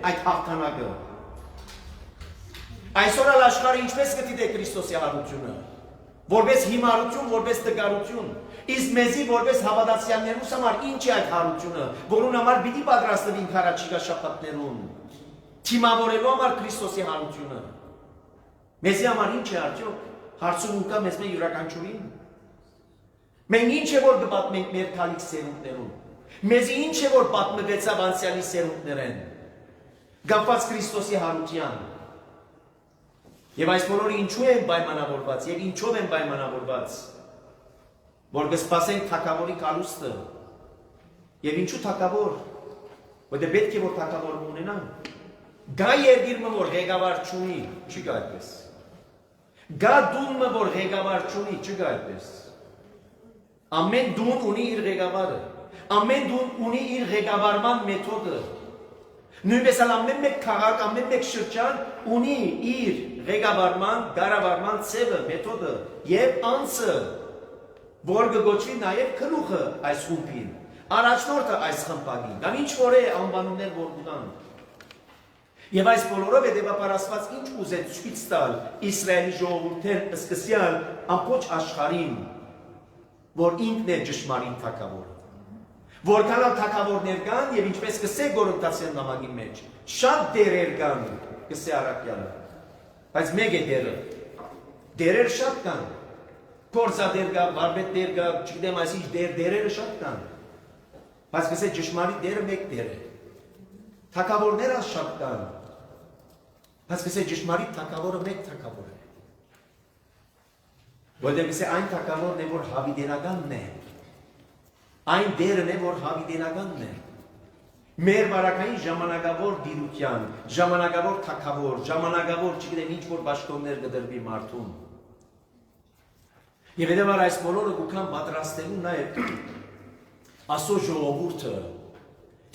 այդ հաղթանակը։ Այսօր աշխարհը ինչպես կդիտե Քրիստոսի հարությունը, որպես հիմարություն, որպես դգարություն, իսկ մեզի որպես հավատացյալներուս համար ինչ է այդ հարությունը, որուն համար պիտի պատրաստվենք առաջիկա շաբաթներուն, թիմավորելու համար Քրիստոսի հարությունը։ Մեզի համար ինչ է արդյոք, հարցում կա մեզ մեր յուրաքանչյուրին։ Մենք ինչ է որ կպատմենք մեր քալիք սերունդներուն, մեզի ինչ է որ պատմվեցավ անցյալի սերունդներեն, կապված Քրիստոսի հարության։ Եվ այս բոլորը ինչու են պայմանավորված եւ ինչով են պայմանավորված, որ կսպասենք թագավորի կալուստը։ Եվ ինչու թագավոր, որտեղ պետք է որ թագավոր ունենան։ Գա երկիրը որ ղեկավար չունի, չի գա այդպես։ Գա դումը որ ղեկավար չունի, չի գա այդպես։ Ամեն դուն ունի իր ղեկավարը, ամեն դուն ունի իր ղեկավարման մեթոդը։ Նույնպես ամեն մեկ քաղաք, ամեն մեկ շրջան ունի իր ղեկավարման, կառավարման ձևը, մեթոդը եւ անձը, որ կգոչվի նաեւ գլուխը այս խումբին, առաջնորդը այս խմբին, կամ ինչ որ է անվանումներ որ ունեն։ Եվ այս բոլորով հետևաբար Աստված ինչ ուզեց ցույց տալ Իսրայելի ժողովուրդին սկսյալ ամբողջ աշխարհին, որ ինքն է ճշմարիտ թագավորը։ Որքան թագավորներ կան եւ ինչպես կսե Կորինթացիների նամակի մեջ, շատ դերեր կան, կսե առաքյալը։ Բայց մեկ է դերը։ Դերեր շատ կան։ Փորձադեր կա, բարբետներ կա, չգիտեմ այսինչ դերերը շատ կան։ Բայց կսե ճշմարիտ դերը մեկ դեր է։ Թագավորները շատ կան։ Բայց կսե ճշմարիտ թագավորը մեկ թագավոր է։ Որտեղ կսե այն թագավորն է, որ հավիտենականն է։ Այն դերն է, որ հավիտենականն է։ Մեր բարակային ժամանակավոր դիրության, ժամանակավոր թագավոր, ժամանակավոր չգիտեմ ինչ որ պաշտոններ կդրվի մարդուն։ Եվ հետևաբար այս բոլորը կուքան պատրաստելու նաև Աստծո ժողովուրդը,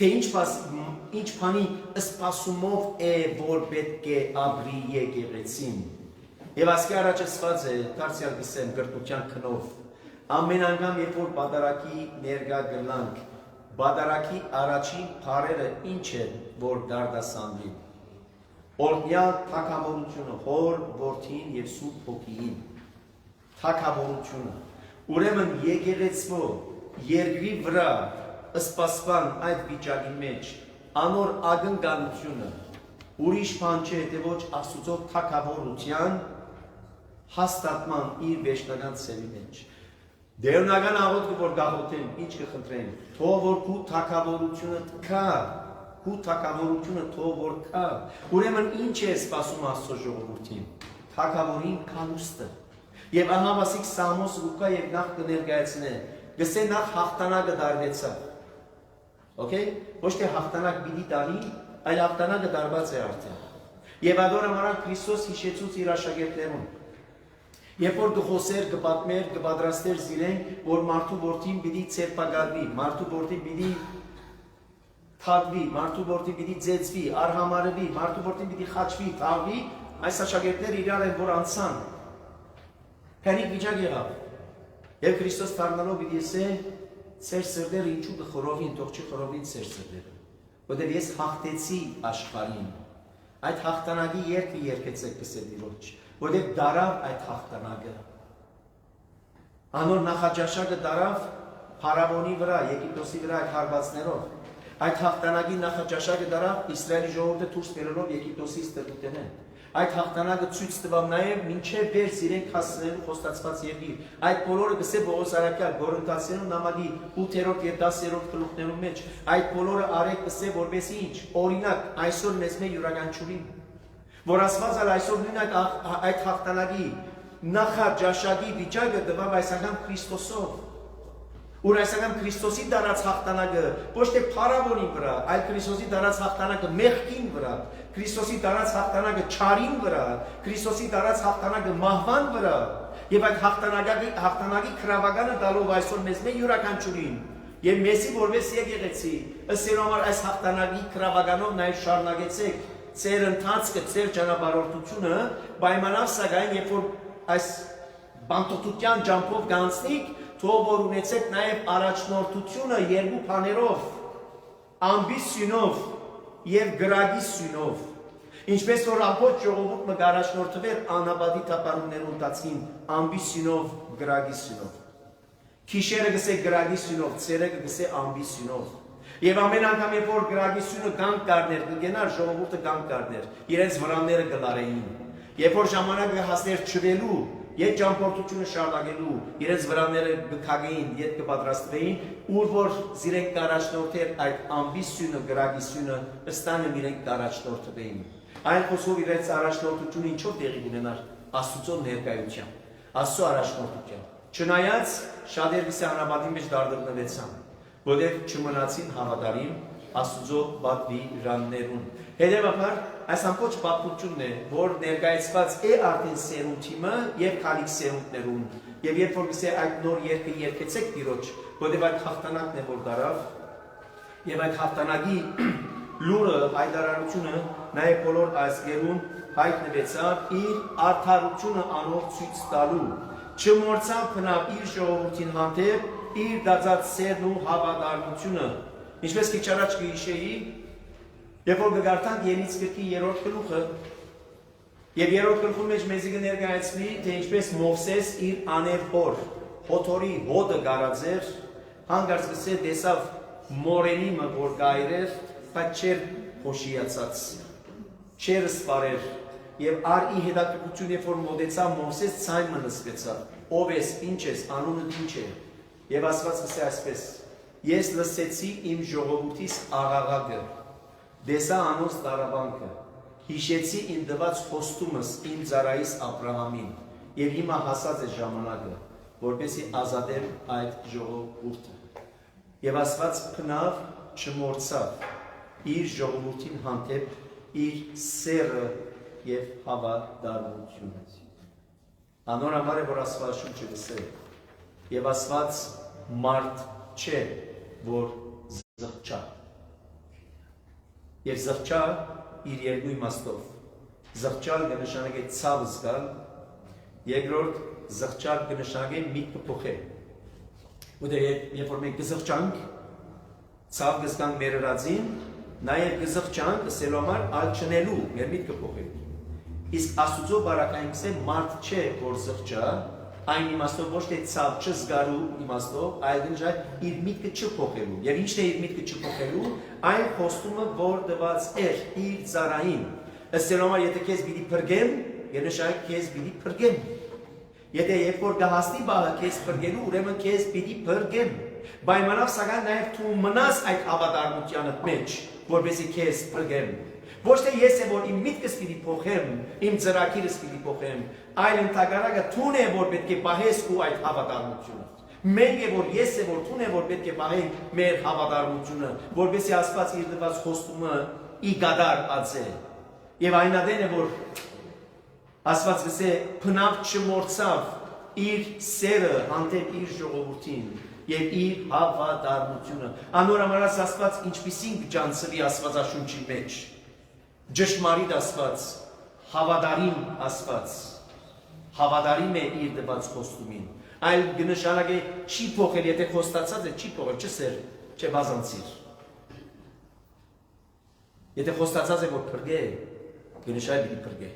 թե ինչ բանի սպասումով է, որ պետք է ապրի եկեղեցին։ Եվ ասկի առաջացված է, դարձյալ գսեմ գրտության քնով, ամեն անգամ երբ որ բادرակի ներկա գլանք, բادرակի առաջին բառերը ինչ է, որ դարդասանվի։ Օրհնյալ թագավորությունը, Հոր, Որդին եւ Սուրբ Հոգին։ Թագավորությունը։ Ուրեմն եկեղեցվո երկրի վրա սպասման այդ վիճակի մեջ անոր ակնկալությունը ուրիշ բան չէ, թե ոչ Աստծո թագավորության հաստատման իր վերջնական ցավի մեջ։ Դերնական աղոթքը որ գաղութեն, ինչ կխնդրեն, թող որ քու թագավորությունը կա, քու թագավորությունը թող որ կա։ Ուրեմն ինչ է սպասում Աստծո ժողովրդին։ Թագավորին կալուստը։ Եվ ահա մասիկ Սամոս Լուկա եւ նախ կներկայացնե, գսե նախ հաղթանակը դարվեցավ։ Okay? Ոչ թե հաղթանակ պիտի տանի, այլ հաղթանակը դարված է արդեն։ Եվ ադոր ամարանք Քրիստոս հիշեցուց իր աշակերտներուն։ Երբ որ գխոսեր, գպատմեր, գպատրաստեր զիրեն, որ մարդու որդին պիտի ցերպագարվի, մարդու որդին պիտի թագվի, մարդու որդին պիտի ձեծվի, արհամարվի, մարդու որդին պիտի խաչվի, թաղվի, այս աշակերտները իրար են որ անցան։ Փանիկ վիճակ եղավ։ Եվ Քրիստոս դառնալով պիտի ասե ծեր սրտերը ինչու կխորովին, թող չխորովին ծեր սրտերը։ Որտեղ ես հաղթեցի աշխարհին։ Այդ հաղթանակի երգը երգեցեք գսել Տիրոջ, որտեղ դարավ այդ հաղթանակը։ Անոր նախաճաշակը դարավ Փարավոնի վրա, Եգիպտոսի վրա այդ հարվածներով։ Այդ հաղթանակի նախաճաշակը դարավ Իսրայելի ժողովուրդը դուրս բերելով Եգիպտոսից տրտուտենեն։ Այդ հաղթանակը ցույց տվավ նաև մինչև վերջ իրենք հասնելու խոստացված երկիր։ Այդ բոլորը գսե Պողոս Արաքյալ Գորընթացիներու նամակի 8-րդ եւ 10-րդ գլուխներում մեջ։ Այդ բոլորը արեք գսե որպեսի ինչ, օրինակ այսօր մեզ մեր յուրաքանչյուրին, որ ասված է այսօր նույնակ այդ հաղթանակի նախաճաշակի վիճակը տվավ այս անգամ Քրիստոսով։ Որ այս անգամ Քրիստոսի դարած հաղթանակը ոչ թե փարավոնի վրա, այլ Քրիստոսի դարած հաղթանակը մեղքին վրա, Քրիստոսի դարած հաղթանակը չարին վրա, Քրիստոսի դարած հաղթանակը մահվան վրա, եւ այդ հաղթանակի քրավականը տալով այսօր մեզ մեր յուրաքանչյուրին եւ մեզի որպես եկեղեցի, ըստ երամար այս հաղթանակի քրավականով նաեւ շարունակեցեք ծեր ընթացքը, ծեր ճանապարհորդությունը, պայմանավ սակայն երբ որ այս բանտոտության ջամփով գանցնիկ թող որ ունեցեք նաև առաջնորդությունը երկու բաներով, ամբիսյունով եւ գրագի սյունով։ Ինչպես որ ամբողջ ժողովուրդը առաջնորդվեր անաբադի տապանումներու ընթացքին ամբիսյունով, գրագի սյունով։ Քիշերը գսե գրագի սյունով, ցերեկը գսե ամբիսյունով։ Եվ ամեն անգամ երբ որ գրագի սյունը գանք կառներ, կգենար ժողովուրդը գանք կառներ, իրենց վրանները կլարեին։ Երբ որ ժամանակը հասներ չվելու Ետ ճամփորդությունը շարունակելու, իրենց վրաները կքագեին, ետ կպատրաստվեին, ուր որ զիրենք կառաջնորդեր այդ ամբիսյունը, գրագիսյունը, ըստանում իրենք կառաջնորդվեին։ Այն խոսով իրենց առաջնորդությունը ինչով տեղի ունենար Աստծո ներկայությամբ, Աստծո առաջնորդությամբ։ Չնայած շատեր գսե անաբադի մեջ դարդրնվեցան, որտեղ չմնացին հավատարիմ Աստծո բատվի րաններուն։ Հետևաբար այս ամբողջ պատմությունն է, որ ներկայացված է արդեն սերունդիմը եւ քալիք սերունդներուն։ Եվ երբ որ գսե այդ նոր երկը երկեցեք Տիրոջ, որտեղ այդ հաղթանակն է որ դարավ, եւ այդ հաղթանակի լուրը հայտարարությունը նաեւ բոլոր ազգերուն հայտնվեցավ իր արդարությունը անոր ցույց տալու։ Չմոռցավ բնավ իր ժողովրդին հանդեպ իր դարձած սերն ու հավատարմությունը։ Ինչպես քիչ առաջ կհիշեի, երբ որ կգարտանք Ելից գրքի 3-րդ գլուխը, եւ 3-րդ գլխում մեջ մեզ կներկայացվի, թե ինչպես Մովսես իր աներ հոր, Հոթորի հոդը գարաձեր, հանգարց գսե տեսավ մորենի մը որ գայրեր, բայց չէր հոշիացած, չէր սպարեր, եւ արի հետաքրքրություն երբ որ մոտեցավ Մովսես ցայմը նստեցավ, ով ես, ինչ ես, անունդ ինչ է, եւ ասված գսե այսպես. Ես լսեցի իմ ժողովրդիս աղաղակը, դեսա անոնց տարաբանքը, հիշեցի իմ դված խոստումս իմ ծառայիս Աբրահամին, եւ հիմա հասած է ժամանակը, որպեսզի ազատեմ այդ ժողովուրդը։ Եվ Աստված փնավ չմոռցավ իր ժողովրդին հանդեպ իր սերը եւ հավատարմությունը։ Անոր համար է որ Աստվածաշունչը գսել, եւ Աստված մարդ չէ, որ զղջա։ Եվ զղջա իր երկու իմաստով։ Զղջալ կնշանակե ցավ զգալ, երկրորդ զղջալ կնշանակե միտքը փոխել։ Որտեղ երբ որ մենք կզղջանք, ցավ կզգանք մեր ռածին, նաև կզղջանք սելոմար ալչնելու, մեր միտքը փոխել։ Իսկ Աստուծո բարակային կսե մարդ չէ, որ զղջա, այն իմաստով ոչ թե ցավ չզգալու իմաստով, այլ իր միտքը չփոխելու։ Եվ ինչն է իր միտքը չփոխելու, այն խոստումը, որ տված էր իր ծառային։ Ըստ երամար, եթե քեզ պիտի փրկեմ, երնշայք քեզ պիտի փրկեմ։ Եթե երբ որ կհասնի բաղը քեզ փրկելու, ուրեմն քեզ պիտի փրկեմ։ Պայմանով սակայն նաև դու մնաս այդ հավատարմությանդ մեջ, որպեսզի քեզ փրկեմ։ Ոչ թե ես եմ որ իմ միտքս պիտի փոխեմ, իմ ծրագիրս պիտի փոխեմ, այլ ընդհակառակը դու ես որ պետք է պահես ու այդ հավատարմությունը։ Մենք է որ ես է որ տուն է որ պետք է պահենք մեր հավատարմությունը, որովհետեւ Աստված իր տված խոստումը ի գադար ածե։ Եվ այնադեն է որ Աստված գսե փնավ չմորցավ իր սերը հանդեպ իր ժողովրդին եւ իր հավատարմությունը։ Անորամարած Աստված ինչպիսին կջանցվի Աստվածաշունչի մեջ։ Ճշմարիտ Աստված, հավատարիմ Աստված, հավատարիմ է իր տված խոստումին։ Այլ կնշանակե չի փոխել, եթե խոստացած է, չի փոխել, չսեր, չէ բազանցիր։ Եթե խոստացած է որ փրկե, կնշանակի փրկե։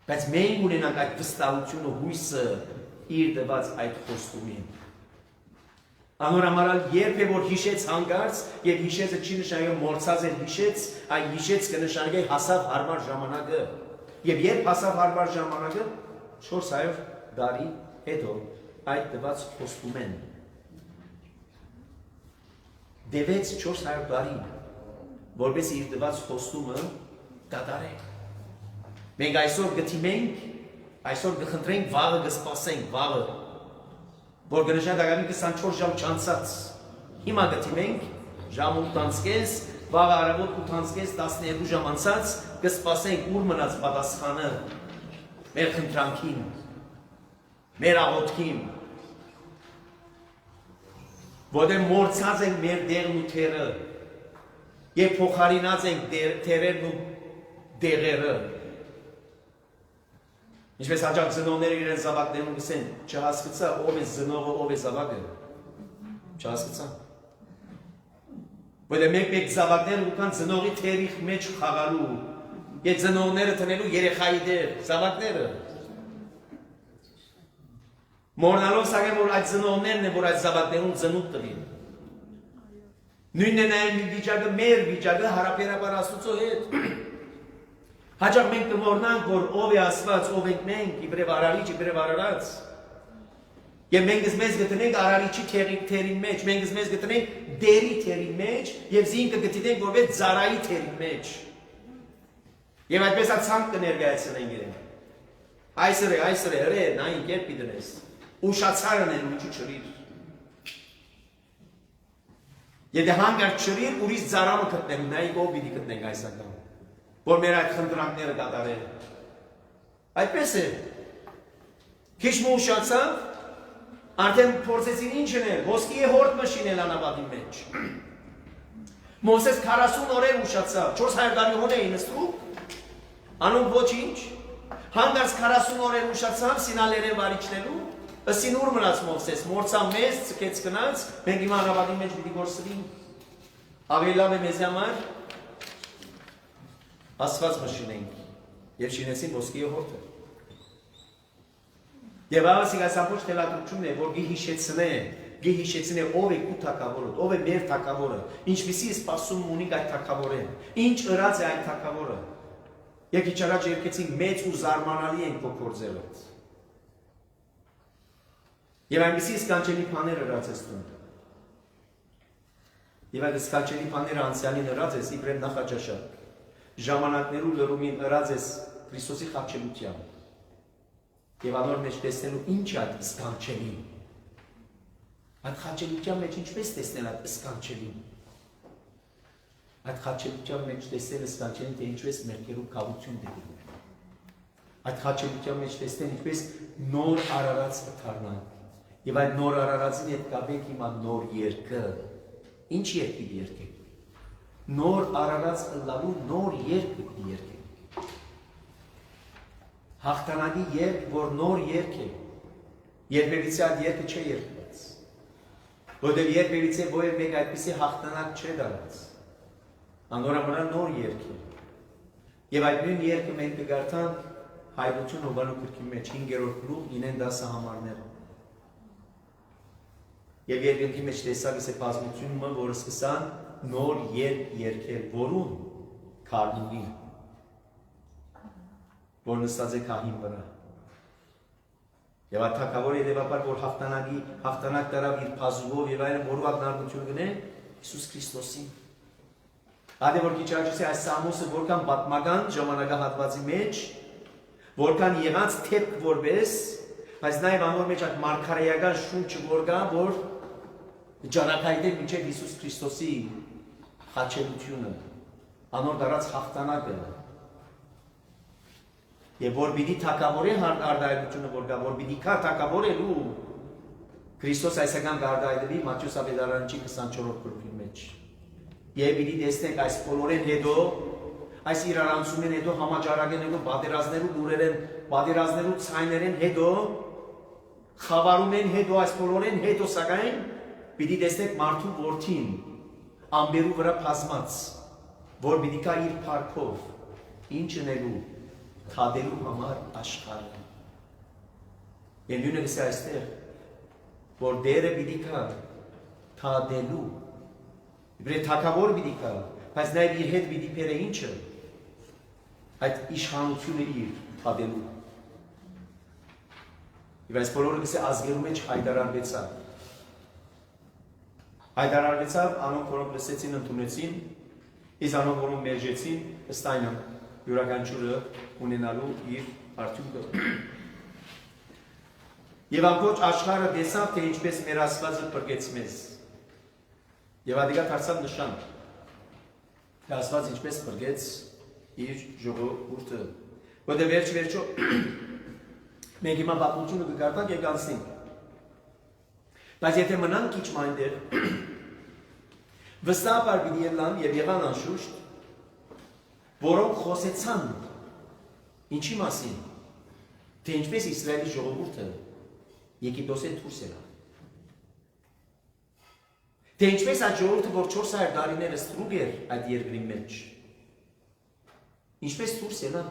Բայց մենք ունենանք այդ վստահությունը, հույսը իր տված այդ խոստումին։ Անորամարալ երբ է որ հիշեց հանգարց եւ հիշեցը չի նշանակում մորցած էր հիշեց, այլ հիշեց կնշանակի հասավ հարմար ժամանակը։ Եվ երբ հասավ հարմար ժամանակը 400 տարի հետո այդ տված խոստումեն դեվեց 400 տարի որպես իր տված խոստումը դատարե։ Մենք այսօր գտիմենք, այսօր գխնդրենք վաղը գսպասենք, վաղը, որ կնշանակի 24 ժամ չանցած։ Հիմա գտիմենք, ժամ 8:30, վաղը առավոտ 8:30, 12 ժամ անցած, գսպասենք ուր մնաց պատասխանը մեր խնդրանքին, մեր աղոթքին, որտեղ մորցած ենք մեր դերն ու թերը, եւ փոխարինած ենք թերերն ու դեղերը։ Ինչպես հաջող ծնողները իրեն զավակներուն գսեն, չհասկացա ով է ծնողը, ով է զավակը։ Չհասկացա։ Որտեղ մեկ զավակները ուքան ծնողի թերի մեջ խաղալու, եւ ծնողները տնելու երեխայի դեր, զավակները։ Մորնալով սակայն որ այդ ծնողներն են, որ այդ զավակներուն ծնունդ տվին։ Նույնն է նաեւ վիճակը մեր վիճակը հարաբերաբար Աստծո հետ։ Հաջող մենք կմոռնանք, որ ով է Աստված, ով ենք մենք, իբրև արարիչ, իբրև արարած։ Եվ մենք մեզ գտնենք արարիչի թերի մեջ, մենք մեզ գտնենք դերի թերի մեջ, եւ զինքը գտնենք որպես ծառայի թերի մեջ։ Եվ այդպես ցանկ կներկայացնենք իրեն։ Այսր է, հրե, նա ինքեր պիտենես։ Ուշացարն են ու չրիր։ Եթե հանգարց չրիր, ուրիշ ծառամը գտնենք, նայեք ով պիտի գտնենք այս անգամ։ Որ մեր այդ խնդրանքները դատարել։ Այդպես է։ Քիչ ուշացավ, արդեն փորձեցին ինչն էր, ոսկի է հորդ մշինել անապատի մեջ։ Մովսես 40 օրեր ուշացավ, 400 տարի հոն էին նստում, անում ոչինչ, հանգարց 40 օրեր ուշացավ Սինալերը վարիչնելու, ըսին ուր մնաց Մովսես, մորցավ մեզ, ցկեց գնաց, մենք հիմա անապատի մեջ պիտի գործվենք։ Ավելի լավ է մեզ համար Աստված մշինենք եւ շինեցին ոսկի հորտը։ Եվ ավասիկ այս ամբողջ թելադրությունն է, որ գի հիշեցնե ով է քու թակավորը, ով է մեր թակավորը, ինչպիսի սպասում ունենք այդ թակավորեն, ինչ ըրած է այդ թակավորը։ Եկ քիչ առաջ երկեցինք մեծ ու զարմանալի են քո գործերը։ Եվ այնպիսի սկանչելի բաներ ըրած ես դու։ Եվ այդ սկանչելի բաները անցյալին ըրած ես իբրև նախաճաշակ։ Ժամանակներու լրումին ըրած ես Քրիստոսի խաչելությամբ եւ անոր մեջ տեսնելու ինչ է այդ սկանչելին այդ խաչելության մեջ ինչպես տեսնել այդ սկանչելին այդ խաչելության մեջ տեսնել սկանչելին թե ինչպես մեղքերու կավություն դեպի այդ խաչելության մեջ տեսնել ինչպես նոր արարած դառնան եւ այդ նոր արարածին հետ կապեք հիմա նոր երկը ինչ երկի երկեք նոր արարած լալու նոր երկ երկեք հաղթանակի երկ, որ նոր երկ է երբևիցե այդ երկը չէ երկված որտեղ երբևիցե ոև մեկ այդպիսի հաղթանակ չէ դարած անորամորա նոր երկ է եւ այդ նույն երկը մենք կգարտանք հայրություն հովանու գրքի մեջ 5-րդ գլուխ 9-10 համարները եւ երկի մեջ տեսակս է բազմությունը որը սկսան նոր երկ երկել որուն քարնուղին որ նստած է քահին վրա եւ այդ թակավորը դեպաբար որ հաղթանակ տարավ իր փազուով եւ այլն որու ակնարկություն գնե Հիսուս Քրիստոսին Ադե որ քիչ առաջ այս Սամոսը որքան պատմական ժամանակահատվածի մեջ որքան եղած թեփք որպես բայց նաև անոր մեջ այդ մարգարեական շունչը որ կա, որ ջանակայդել մինչև Հիսուս Քրիստոսի խաչելությունը, անոր դարած հաղթանակը, եւ որ պիտի թակավորի արդայությունը որ կա, որ պիտի կա թակավորելու Քրիստոս այսական գարդայդվի Մատթեոս ավետարանչի 24-րդ գրքի մեջ։ Եվ պիտի տեսնենք այս բոլորեն հետո, այս իրարանցումեն հետո համաճարակենելու, պատերազմներու լուրերեն, պատերազմներու ցայներեն հետո, խավարում են հետո, այս բոլորեն հետո սակայն պիտի տեսնենք մարդու որդին ամբերու վրա բազմած, որ պիտի կա իր փառքով, ինչ ունելու, թադելու համար աշխարհը։ Եվ նույնը գսե այստեղ, որ դերը պիտի կա թադելու, իբրե թակավոր պիտի կա, բայց նաև իր հետ պիտի բերե ինչը, այդ իշխանությունը իր թադելու։ Եվ այս բոլորը գսե ազգերու մեջ հայտարարվեցավ։ Հայտարարվեցավ, անոնք որոնք լսեցին ընդունեցին, իսկ անոնք որոնք մերժեցին, ըստ այնը յուրաքանչյուրը ունենալու իր արդյունքը։ Եվ ամբողջ աշխարհը տեսավ, թե ինչպես մեր Աստվածը փրկեց մեզ։ Եվ ադիգա դարձավ նշան, թե Աստված ինչպես փրկեց իր ժողովուրդը։ Որտեղ վերջ-վերջո մենք հիմա պատմությունը կգարտանք եւ կանցնենք։ Բայց եթե մնանք քիչ այնտեղ, վստահաբար պիտի ելան եւ եղան անշուշտ, որոնք խոսեցան ինչի մասին, թե ինչպես Իսրայելի ժողովուրդը Եգիպտոսեն դուրս ելան։ Թե ինչպես այդ ժողովուրդը, որ 400 տարիներ ստրուկ էր այդ երկրի մեջ, ինչպես դուրս ելան։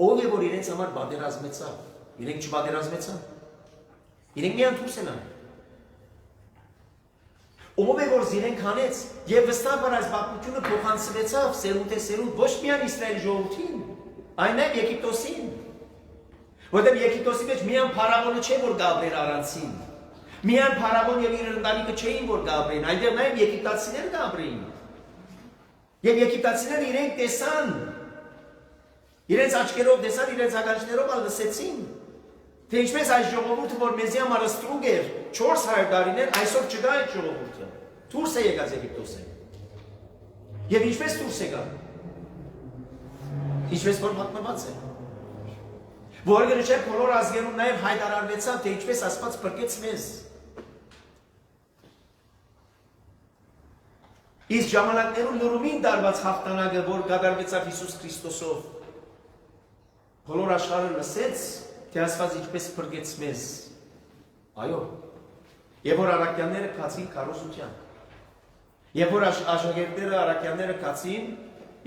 Ով է որ իրենց համար պատերազմեցավ, իրենք չպատերազմեցան։ Իրենք միան դուրս ելան։ Ով է որ զիրենք հանեց եւ վստահաբար այս պատմությունը փոխանցվեցավ սերունդ սերունդ ոչ միայն Իսրայելի ժողովրդին, այլ նաեւ Եգիպտոսին։ Որտեղ Եգիպտոսի մեջ միան փարավոնը չէ որ գաբրեր առանցին։ Միան փարավոն եւ իր ընտանիքը չէին որ գաբրեին, այնտեղ նաեւ եգիպտացիներ գաբրեին։ Եվ եգիպտացիները իրենք տեսան, իրենց աչքերով տեսան, իրենց ականջներով լսեցին, թե ինչպես այս ժողովուրդը, որ մեզի համար ստրուկ էր 400 տարիներ, այսօր չկա այդ ժողովուրդը։ Դուրս է եկած Եգիպտոսը։ Եվ ինչպես դուրս եկան։ Ինչպես որ պատմված է։ Որ գրեթե բոլոր ազգերում նաև հայտարարվեցավ, թե ինչպես Աստված փրկեց մեզ։ Իսկ ժամանակներում լուրումին դարված հաղթանակը, որ կատարվեցավ Հիսուս Քրիստոսով, բոլոր աշխարհը լսեց, թե Աստված ինչպես փրկեց մեզ։ Այո։ Եվ որ առաքյալները կացին քարոզության։ Եվ որ աշակերտները առաքյալները կացին,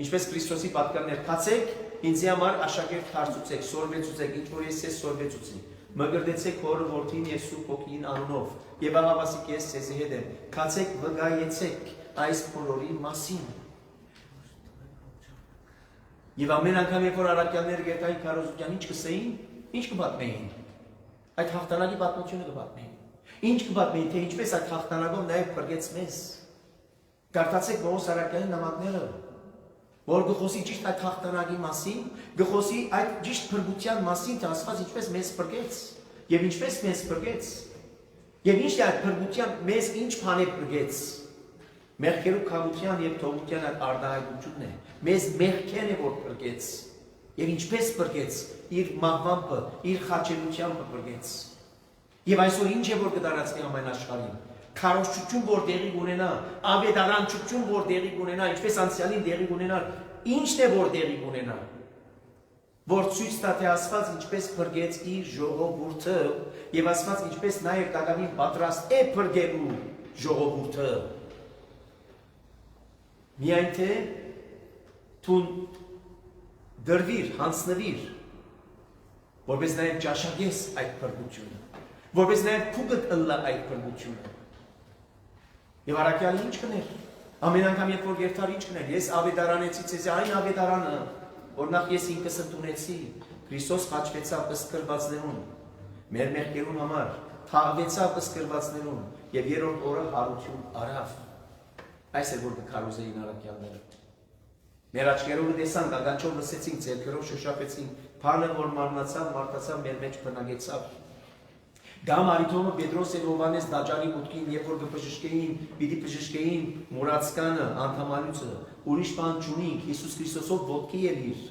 ինչպես Քրիստոսի պատկաններ կացեք, ինձի համար աշակերտ դարձուցեք, սորվեցուցեք, ինչ որ ես ես սորվեցուցի։ Մգրտեցեք Հորը Որդին եւ Սուրբ Հոգին անունով, եւ աղավասիկ ես ցեզի հետ եմ։ Կացեք, վկայեցեք այս բոլորի մասին։ Եվ ամեն անգամ երբ որ առաքյալները գետային քարոզության ինչ կսեին, ինչ կպատմեին։ Այդ հաղթանակի պատմությունը կպատմեին։ Ինչ կպատմեին, թե ինչպես այդ հաղթանակով նաև փրկեց մեզ։ Կարդացեք Պողոս առաքյալի նամակները, որ գխոսի ճիշտ այդ հաղթանակի մասին, գխոսի այդ ճիշտ փրկության մասին, թե Աստված ինչպես մեզ փրկեց, եւ ինչպես մեզ փրկեց։ Եվ ինչ է այդ փրկության մեզ ինչ բան է փրկեց։ Մեղքերու քավության եւ թողության այդ արդահայտությունն է։ Մեզ մեղքեն է որ փրկեց։ Եվ ինչպես փրկեց, իր մահվամբը, իր խաչելությամբ փրկեց։ Եվ այսօր ինչ է որ կդարածվի ամեն աշխարհին։ Քարոզչություն որ տեղի ունենա, ավետարանչություն որ տեղի ունենա, ինչպես անցյալին տեղի ունենա, ինչն է որ տեղի ունենա։ Որ ցույց տա թե Աստված ինչպես փրկեց իր ժողովուրդը եւ Աստված ինչպես նաեւ կակամին պատրաստ է փրկելու ժողովուրդը։ Միայն թե տուն դրվիր, հանձնվիր, որպես նաև ճաշակես այդ փրկությունը, որպես նաև փուգդ ըլլա այդ փրկությունը։ Եվ առաքյալը ինչ կներ։ Ամեն անգամ երբ որ երթար ինչ կներ, ես ավետարանեցի ցեզ այն ավետարանը, որ նախ ես ինքս ընդունեցի, Քրիստոս խաչվեցավ ըստ գրվածներուն, մեր մեղքերուն համար, թաղվեցավ ըստ գրվածներուն եւ երրորդ օրը հարություն արավ։ Այս է որ կքարոզեին առաքյալները։ Մեր աչքերով տեսանք, ականջով լսեցինք, ձեռքերով շոշափեցինք, Փանը որ մարմնացավ, մարդացավ մեր մեջ բնակեցավ։ Գամ արիթոմը Պետրոս եւ Հովանես դաջարի մուտքին, երբ որ կբժշկեին, պիտի բժշկեին մուրացկանը, անդամանությունը, ուրիշ բան չունի, Հիսուս Քրիստոսով ոտքի ելիր։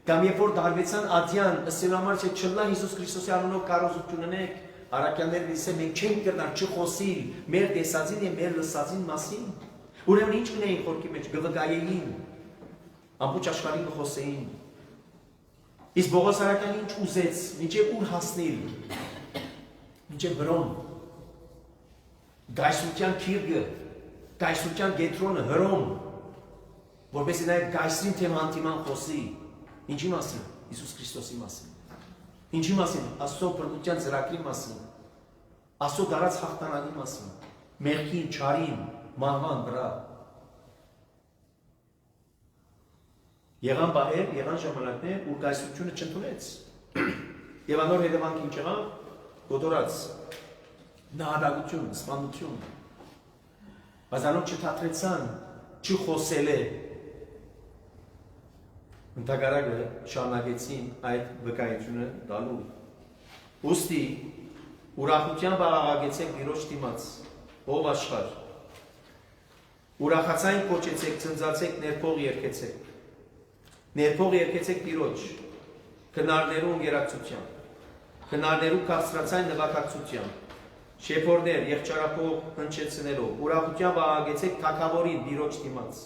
Կամ երբ որ դարվեցան ադյան, ըստ համար չէ չլա Հիսուս Քրիստոսի անունով կարոզություն ունեք, առաքյալներն իսե մենք չենք կրնար չխոսիլ մեր տեսածին եւ մեր լսածին մասին։ Ուրեմն ինչ կնեին խորքի մեջ, գվգայեին, ամբողջ աշխարհին կխոսեին։ Իսկ Բողոս Արաքյալն ինչ ուզեց, մինչև ուր հասնել, մինչև Հռոմ, գայսրության քիրգը, գայսրության գետրոնը, Հռոմ, որպեսզի նաև գայսրին թեման թիման խոսի, ինչի մասին, Հիսուս Քրիստոսի մասին, ինչի մասին, Աստծո բռնության ծրագրի մասին, Աստծո դարած հաղթանակի մասին, մեղքին, չարին, մահվան վրա։ Եղան բահեր, եղան ժամանակներ, ուր գայսրությունը չընդունեց։ Եվ անոր հետևանք ինչ եղավ, գոտորած, նահատակություն, սպանություն։ Բայց անոնք չթատրեցան, չխոսել է։ Ընդհակառակը շարունակեցին այդ վկայությունը տալու։ Ուստի ուրախությամբ աղաղակեցեք Տիրոջ դիմաց, ով աշխարհ։ Ուրախացային կոչեցեք, ցնծացեք, ներփող երգեցեք։ Ներփող երգեցեք Տիրոջ, քնարներու գերակցությամբ, քնարներու քաղցրացային նվագակցությամբ, շեփորներ, եղջարապող հնչեցնելով, ուրախությամբ աղաղակեցեք Թագավորին Տիրոջ դիմաց։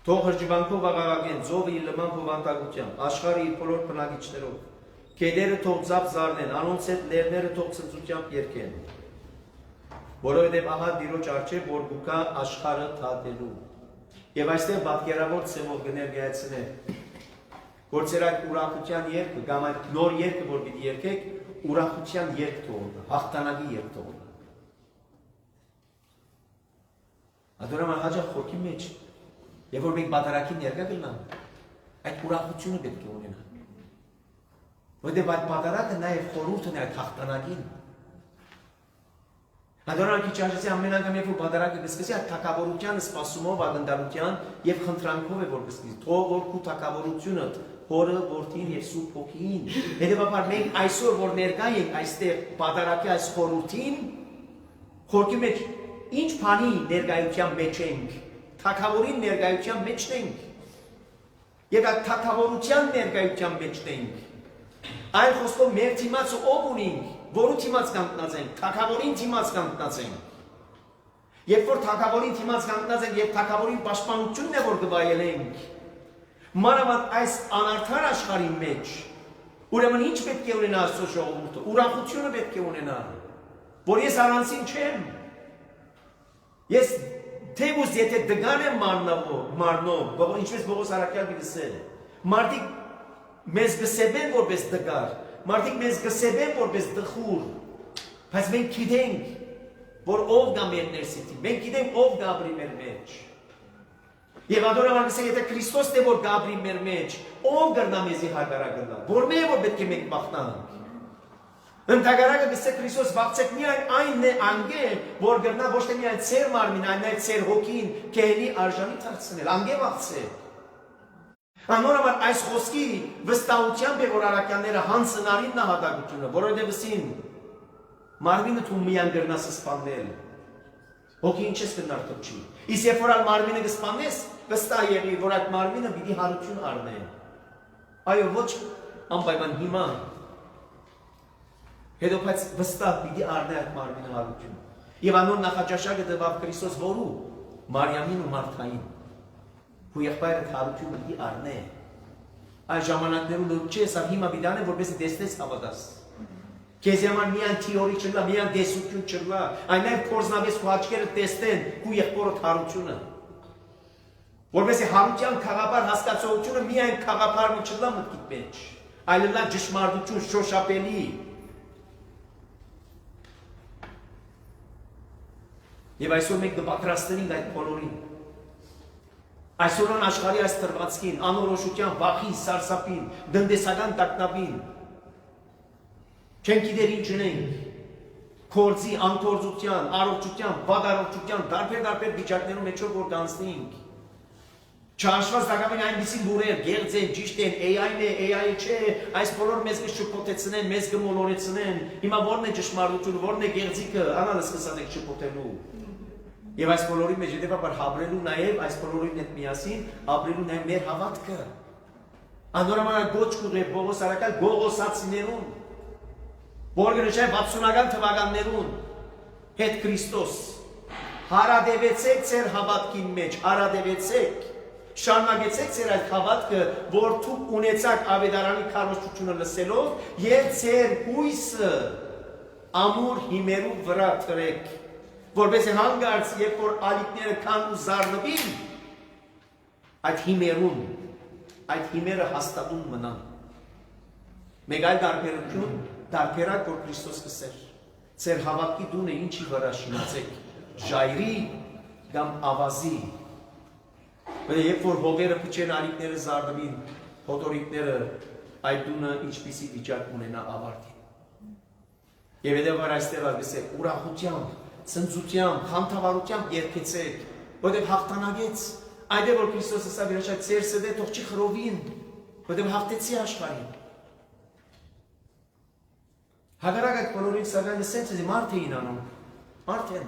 Թող հրճվանքով աղաղակեն ծովի լման բովանդակությամբ, աշխարհի իր բոլոր բնակիչներով, կեդերը թող ձապ զարնեն, անոնց հետ լեռները թող ցնծությամբ երգեն։ Որովհետև ահա Տիրոջ առջև որ գուկա աշխարհը թատելու։ Եվ այստեղ պատկերավոր ցեմով կներկայացնեմ, որ ձեր այդ ուրախության երգը, կամ այդ նոր երգը, որ պիտի երգեք, ուրախության երգ թողնա, հաղթանակի երգ թողնա։ Ադորաման հաջող խորքի մեջ, եւ որ մենք բادرակի ներկա կլինանք, այդ ուրախությունը պետք է ունենանք։ Որտեղ այդ բادرակը նաեւ խորհուրդ ունի այդ հաղթանակին։ Ադորան քիչ արժի ամեն անգամ երբ որ բادرակը կսկսի այդ թակավորության սպասումով ագնդալության եւ խնդրանքով է որ կսկսի թող որ քու թակավորությունը հորը որդին եւ սուրբ հոգին հետեւաբար մենք այսօր որ ներկա ենք այստեղ բادرակի այս խորհրդին խորքի մեջ ինչ բանի ներկայության մեջ ենք թակավորին ներկայության մեջ ենք եւ այդ թակավորության ներկայության մեջ ենք այլ խոսքով մեր թիմացը ով ունենք որու թիմաց կանգնած ենք, թագավորին թիմաց կանգնած ենք։ Երբ որ թագավորին թիմաց կանգնած ենք եւ թագավորին պաշտպանությունն է որ գվայելենք։ Մանավանդ այս անարդար աշխարհի մեջ, ուրեմն ինչ պետք է ունենա Աստծո ժողովուրդը, ուրախությունը պետք է ունենա, որ ես առանցին չեմ։ Ես թեւուս եթե դգան եմ մարնով, ինչպես Բողոս Արաքյալը գսել, մարդիկ մեզ գսեբեն որպես դգար Մարդիկ մեզ գսեբեն որպես դխուր, բայց մենք գիտենք, որ ով գա մեր ներսիցի, մենք գիտենք ով գաբրի մեր մեջ։ Եվ ադորաման գսել, եթե Քրիստոսն է որ գաբրի մեր մեջ, ով գրնա մեզի հագարակնա, որ մեր որ պետք է մենք բախտանանք։ Ընդհակառակը գսել Քրիստոս բաղցեք միայն այնն է անգե, որ գրնա ոչ թե միայն ծեր մարմին, այլ նաև ծեր հոգին կելի արժանի դարձնել, անգե բաղցեք։ Անորոմալ այս խոսքի վստահությամբ է որ առաքյալները հանցնարին նահատակությունը, որովհետև ասին մարմինը դու միայն գրնաս սպանել, հոգի ինչ ես կնար թրջի։ Իսկ երբ որ մարմինը կսպանես, վստահ եղի, որ այդ մարմինը պիտի հարություն առնե։ Այո, ոչ անպայման հիմա, հետո բայց վստահ պիտի առնե այդ մարմինը հարություն։ Եվ անոր նախաճաշակը տվավ Քրիստոս որու, Մարիամին ու Մարթային։ Ու եղբայրը հարությունը պիտի առնե։ Այս ժամանակներում դու չես ավ հիմա պիտի որպես տեսնես հավատաս։ Քեզ համար միայն թեորի չլա, միայն տեսություն չլա, այն նաև փորձնավես ու աչքերը տեսնեն ու եղբորդ հարությունը։ Որպեսզի հարության խաղապար հասկացողությունը միայն խաղապարը չլա մտքիդ մեջ, այլ լա ճշմարտություն շոշափելի։ Եվ այսօր մենք կպատրաստենք այդ բոլորին։ Այսօրան աշխարհի այս տրվածքին, անորոշության, վախին, սարսափին, դնդեսական տագնապին չենք գիտեր ինչ ունենք, կորձի, անկորձության, առողջության, վատ առողջության, տարբեր վիճակներում մեջ որ կանցնենք։ Չհաշված դակամին այնպիսի լուրեր, գեղձ են, ճիշտ են, AI-ն է, AI-ը չէ, այս բոլոր մեզ կշփոթեցնեն, մեզ կմոլորեցնեն, հիմա ո՞րն է ճշմարտությունը, ո՞րն է գեղձիկը, անալը սկսած եք շփոթելու։ Եվ այս բոլորի մեջ հետևաբար ապրելու նաև այս բոլորին հետ միասին, ապրելու նաև մեր հավատքը։ Անորոմանալ գոչ կուղե Պողոս արաքալ Գողոսացիներուն, որ գնշայ 60-ական թվականներուն հետ Քրիստոս հարադևեցեք ձեր հավատքին մեջ, հարադևեցեք, շարունակեցեք ձեր այդ հավատքը, որ դուք ունեցաք ավետարանի քարոզչությունը լսելով եւ ձեր հույսը ամուր հիմերու վրա տրեք, որպես հանգարց, երբ որ ալիքները կան ու զարնվին, այդ հիմերուն, այդ հիմերը հաստատուն մնան։ Մեկ այլ տարբերություն, տարբերակ, որ Քրիստոս կսեր, ձեր հավատքի դունը ինչի վրա շինացեք, ժայռի կամ ավազի, երբ որ հողերը փչեն ալիքները զարնվին, հոտորիկները այդ դունը ինչպիսի վիճակ ունենա ավարտին։ Եվ հետևաբար այստեղ ասեք ուրախությամբ, ցնծությամբ, խանդավառությամբ երգեցեք, որտեղ հաղթանակեց, այդե որ Քրիստոսը ասավ իր շատ ծեր սդե թող չի խրովին, որտեղ հաղթեցի աշխարհին։ Հակառակ այդ բոլորին սակայն սենց է մարդ էին անում, մարդ են։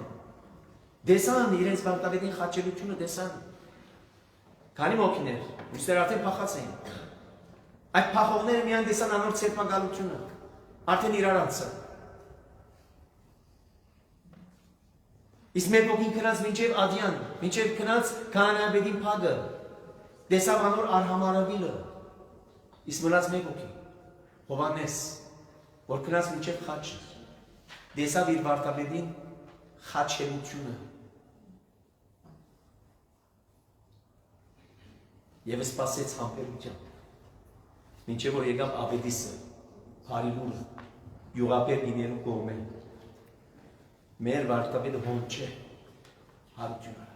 Դեսան իրենց բանտավետին խաչելությունը դեսան։ Քանի մոքիներ, մյուսներ արդեն փախած էին։ Այդ փախողները միայն դեսան անոր ցերպակալությունը, արդեն իրար անցան։ Իսկ մեր ոգին քնած մինչև Ադյան, մինչև քնած Քահանայապետին փագը, դեսավ անոր արհամարավիլը։ Իսկ մնաց մեկ ոգի, Հովհաննես, որ քնած մինչև խաչ, դեսավ իր վարդապետին խաչելությունը։ Եվ սպասեց համբերությամբ, մինչև որ եկավ Աբեդիսը, Հարիլուրը, յուղապեր լինելու կողմեն, մեր վարդապետը հոն չէ, հարություն արա,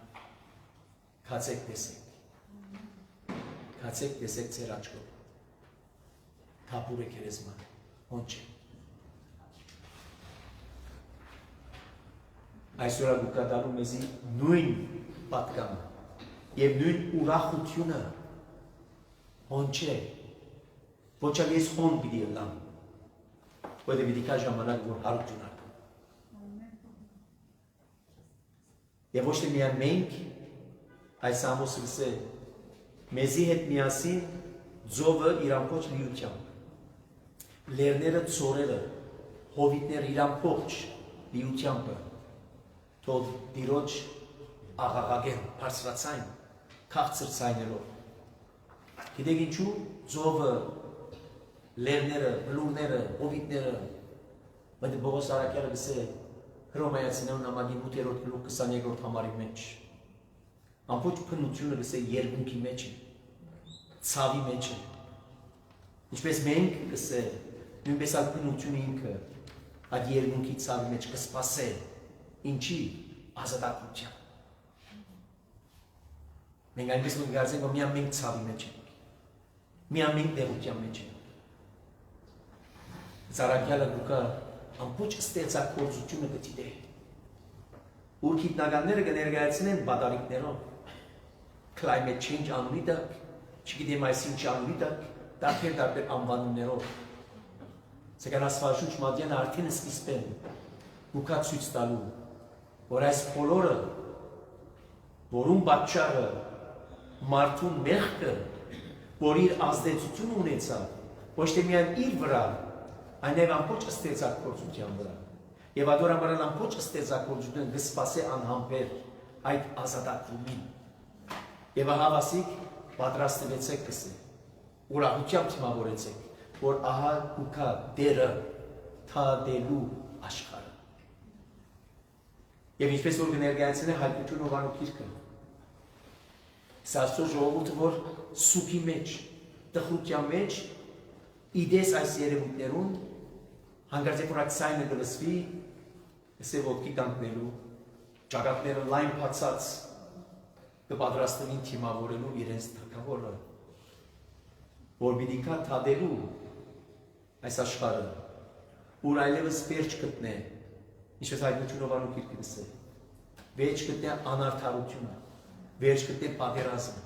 կացեք տեսեք ձեր աչքով, թապուր է կերեզման, հոն չէ։ Այսօր ագուկատալու մեզի նույն պատկանը, և նույն ուրախությունը հոն չէ, ոչ ալ ես հոն պիտի ըլլամ, որտեղ պիտի կա ժամանակ, որ հարություն արկամ։ Եվ ոչ թե միան մենք, այս Ամոսը գսե, մեզի հետ միասին ձովը իրանքոչ լիությամբ, լերները ծորերը, հովիտները իրանքոչ լիությամբ, թող դիրոջ աղաղագեն, պարսրացայն, կաղցր ցայնելով։ Գիտեք ինչու ձովը, լերները, բլուրները, հովիտները, բայց Պողոս արաքյալը գսե Հռոմայացիներուն նամակի 8-րդ գլուխ 22-րդ համարի մեջ։ Ամբողջ փնությունը գսե երկունքի մեջ է, ցավի մեջ է։ Ինչպես մենք գսե, նույնպես այդ փնությունը ինքը այդ երկունքի ցավի մեջ կսպասե, ինչի ազատագրության։ Մենք այնպես մենք գարցենք, որ միան մենք ցավի մեջ ենք, միան մենք դեղության մեջ ենք։ Արաքյալը գուկա ամբողջ ստեղծագործությունը գտիդե, ուր գիտնականները կներկայացնեն բադարիկներով, climate change անունի տակ, չգիտեմ այս ինչ անունի տակ, տարբեր անվանումներով։ Սակայն Աստվածաշունչ Մատյանը արդեն սկիզբեն գուկա ցույց տալու, որ այս բոլորը, որում պատճառը մարդուն մեղքը, որ իր ազդեցություն ունեցավ, ոչ թե միայն իր վրա, այնև ամբողջ ստեղծագործության վրա, եւ ադորամարան ամբողջ ստեղծագործությունը կսպասե անհամբեր այդ ազատագրումին։ Եվ ահա ասիկ պատրաստվեցեք գսե, ուրախությամբ թիմավորեցեք, որ ահա գուկա դերը թադելու աշխարհը։ Եվ ինչպես որ կներկայացնե հայտնություն ովանու գիրքը, Աստծո ժողովուրդը, որ սուփի մեջ, տխրության մեջ, իդես այս երևույթներուն, հանկարծ որ այդ ցայնը կլսվի, ասե ոտքի կանգնելու, ճակատները լայն բացած կպատրաստվին թիմավորելու իրենց թագավորը, որ պիտի կա թադելու այս աշխարհը, ուր այլևս վերջ գտնե, ինչպես հայտնություն ովանու գիրքը գսե, վերջ գտնե անարդարությունը, վերջ գտնե պատերազմը,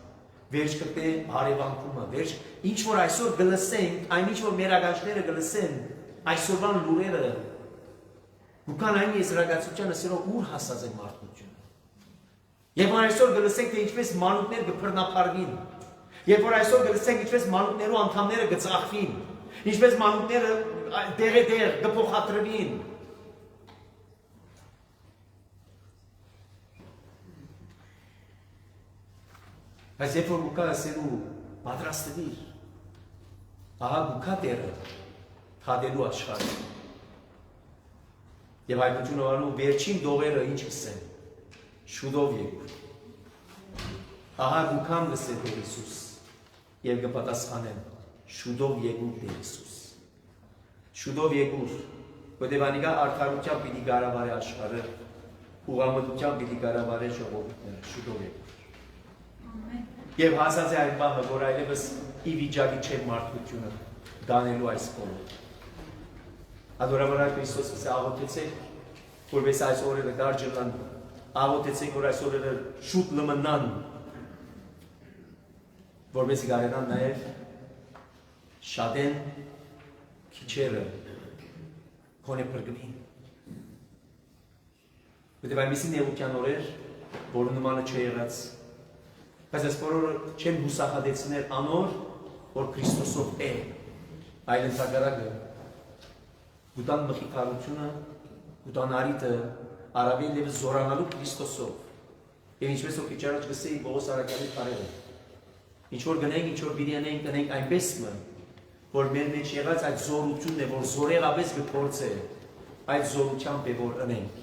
վերջ կտե հարևանքումը, վերջ ինչ որ այսօր գլսենք, այն ինչ որ մեր ագանջները գլսեն, այսօրվան լուրերը Գուկան այն եզրակացությանը սերով ուր հասած է մարդկությունը։ Երբ որ այսօր գլսենք, թե ինչպես մանուկներ կփռնափառվին, երբ որ այսօր գլսենք, ինչպես մանուկներու անդամները կծախվին, ինչպես մանուկները դեղեդեղ կփոխադրվին, Բայց երբ որ Գուկա ասելու պատրաստվիր, ահա Գուկա դերը թադելու աշխարհը։ Եվ հայտնություն անու վերջին դողերը ինչ կսեն, շուտով եկուր։ Ահա Գուկան լսել Տեր Հիսուս եւ կպատասխանեն, շուտով եկուր Տեր Հիսուս։ Շուտով եկուր, որտեղ անիկա արդարությամբ պիտի կառավարի աշխարհը, ուղղամտությամբ պիտի կառավարի ժողովուրդները, շուտով եկուր։ Եվ հասած է այն բանը, որ այլևս ի վիճակի չէ մարդկությունը դանելու այս բոլորը։ Ադորաբար Քրիստոս ասա աղոթեցեք, որպես այս օրերը դարձան, աղոթեցեք, որ այս օրերը շուտ լմնան, որպես գարենան նաև շատեն քիչերը քոնե փրկվին։ Որտեղ այնպիսի նեղության օրեր, որ նմանը չի եղած Բայց այս բոլորը չեն հուսախադեցնել անոր, որ Քրիստոսով է, այլ ընդհակառակը գուտան մխիթարությունը, գուտան արիտը, առավել ևս զորանալու Քրիստոսով։ Եվ ինչպես որ քիչ առաջ գսեի Պողոս Արաքյալի քարերը։ Ինչ որ գնենք, ինչ որ պիտի անենք այնպես մը, որ մեր մեջ եղած այդ զորությունն է, որ զորեղապես կփորձե, այդ զորությամբ է որ անենք։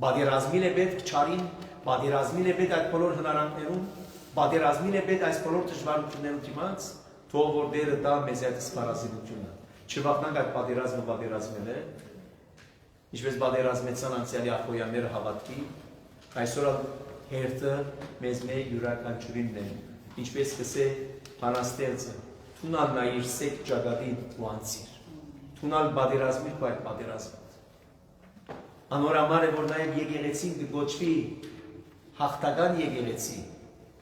Բادرազմին է պետք չարին, բادرազմին է պետք այդ բոլոր հնարանքներում Բادرազմին է պետք այս բոլոր դժվարություններու դիմաց, թող որ դերը դա մեզ այդ սպառազինությունը։ Չվախնանք այդ բادرազմը է, ինչպես բادرազմեցան անցյալի ախոյանները հավատքի, այսօր հերթը մեզ մեր յուրաքանչյուրինն է, ինչպես կսե բանաստեղծը, թունալ նայիր սեկ ճագադին ու անցիր, թունալ բادرազմիր ու այդ բادرազմը։ Անոր համար է, որ նաև եկեղեցին կգոչվի հաղթական եկեղեցի,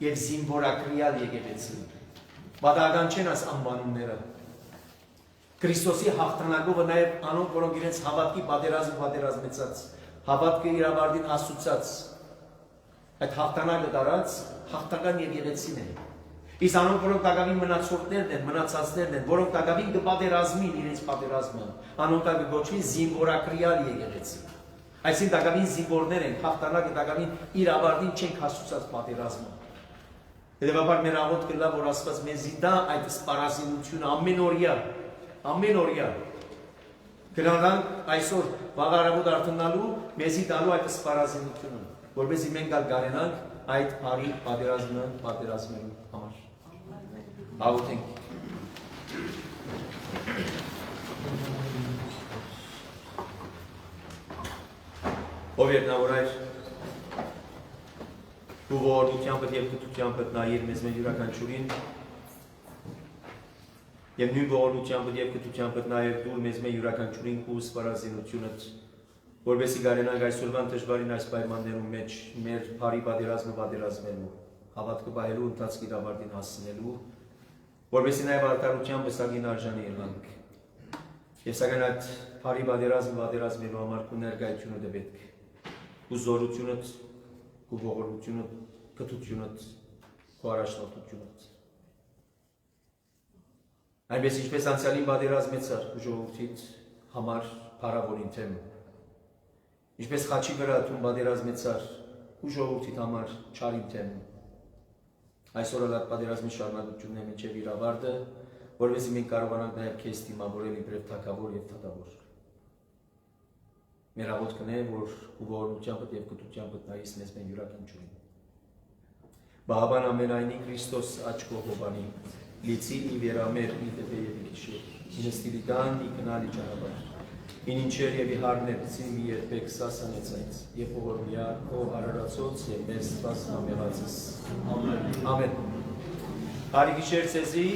և զինվորակրիալ եկեղեցի։ Բադական չեն այս անվանումները։ Քրիստոսի հաղթանակովը նաև անոնք, որոնք իրենց հավատքի պատերազմեցած, հավատքը իրավարտին հասուցած, այդ հաղթանակը տարած հաղթական եկեղեցին է։ Իսկ անոնք, որոնք տակավին մնացորդներն են, մնացածներն են, որոնք տակավին կպատերազմին իրենց պատերազմը, անոնք կգոչվին զինվորակրիալ եկեղեցի։ Այսին տակավին զինվորներ են, հաղթանակը տակավին իրավարտին չենք հասուցած պատերազմը։ Հետևաբար մեր աղոթ կլա, որ Աստված մեզի դա այդ սպառազինությունը ամեն օրյա գրանանք այսօր վաղ առավոտ արթնալու մեզի տալու այդ սպառազինությունը, որպեսզի մենք գարենանք այդ բարի պատերազմելու համար։ Աղոթենք։ Ով երկնավորայր Դու ողորմությամբ և կտությամբ նայիր մեզ մեր յուրաքանչյուրին և նույն ողորմությամբ և կտությամբ նայիր դուր մեզ մեր յուրաքանչյուրին ու սպառազինությունդ, որպեսզի գարենանք այսօրվան դժվարին այս պայմաններում մեջ մեր բարի պատերազմելու, հավատքը պահելու ընթացքի իրավարտին հասցնելու, որպեսզի նաև արդարությամբ վստահին արժանի ելանք։ Եվ սակայն այդ բարի պատերազմելու համար քո ներկայությունը դե պետք, քո զորությունդ Քո ողորմությունդ, կթությունդ, քո առաջնորդությունդ։ Այնպես ինչպես անցյալին պատերազմեցար քո ժողովրդիդ համար փառավորին թեմ։ Ինչպես խաչի վրա դու պատերազմեցար քո ժողովրդիդ համար չարին թեմ։ Այսօր այդ պատերազմի շարունակությունն է մինչև իր ավարտը, որովհետեւ մենք կարողանանք նաև քեզ դիմավորել իբրև թագավոր եւ թագավոր։ Մեր աղոթքն է, որ քո ողորմությամբ և կտությամբ նայես մեզ մեր յուրաքանչյուրին։ Բահաբան ամենայնի Քրիստոս աչքո հոբանի, լիցի ի վերամեր ի դեպե և ի քիշեր, ինստիլիդան ի կնալի ճանապարհ, Ին ինչեր և ի հարներ մի երբեք սասանեցայց, և ողորմյա քո արարածոց և մեր սպասն ամեղացս։ Ամեն։ Հարի գիշեր ցեզի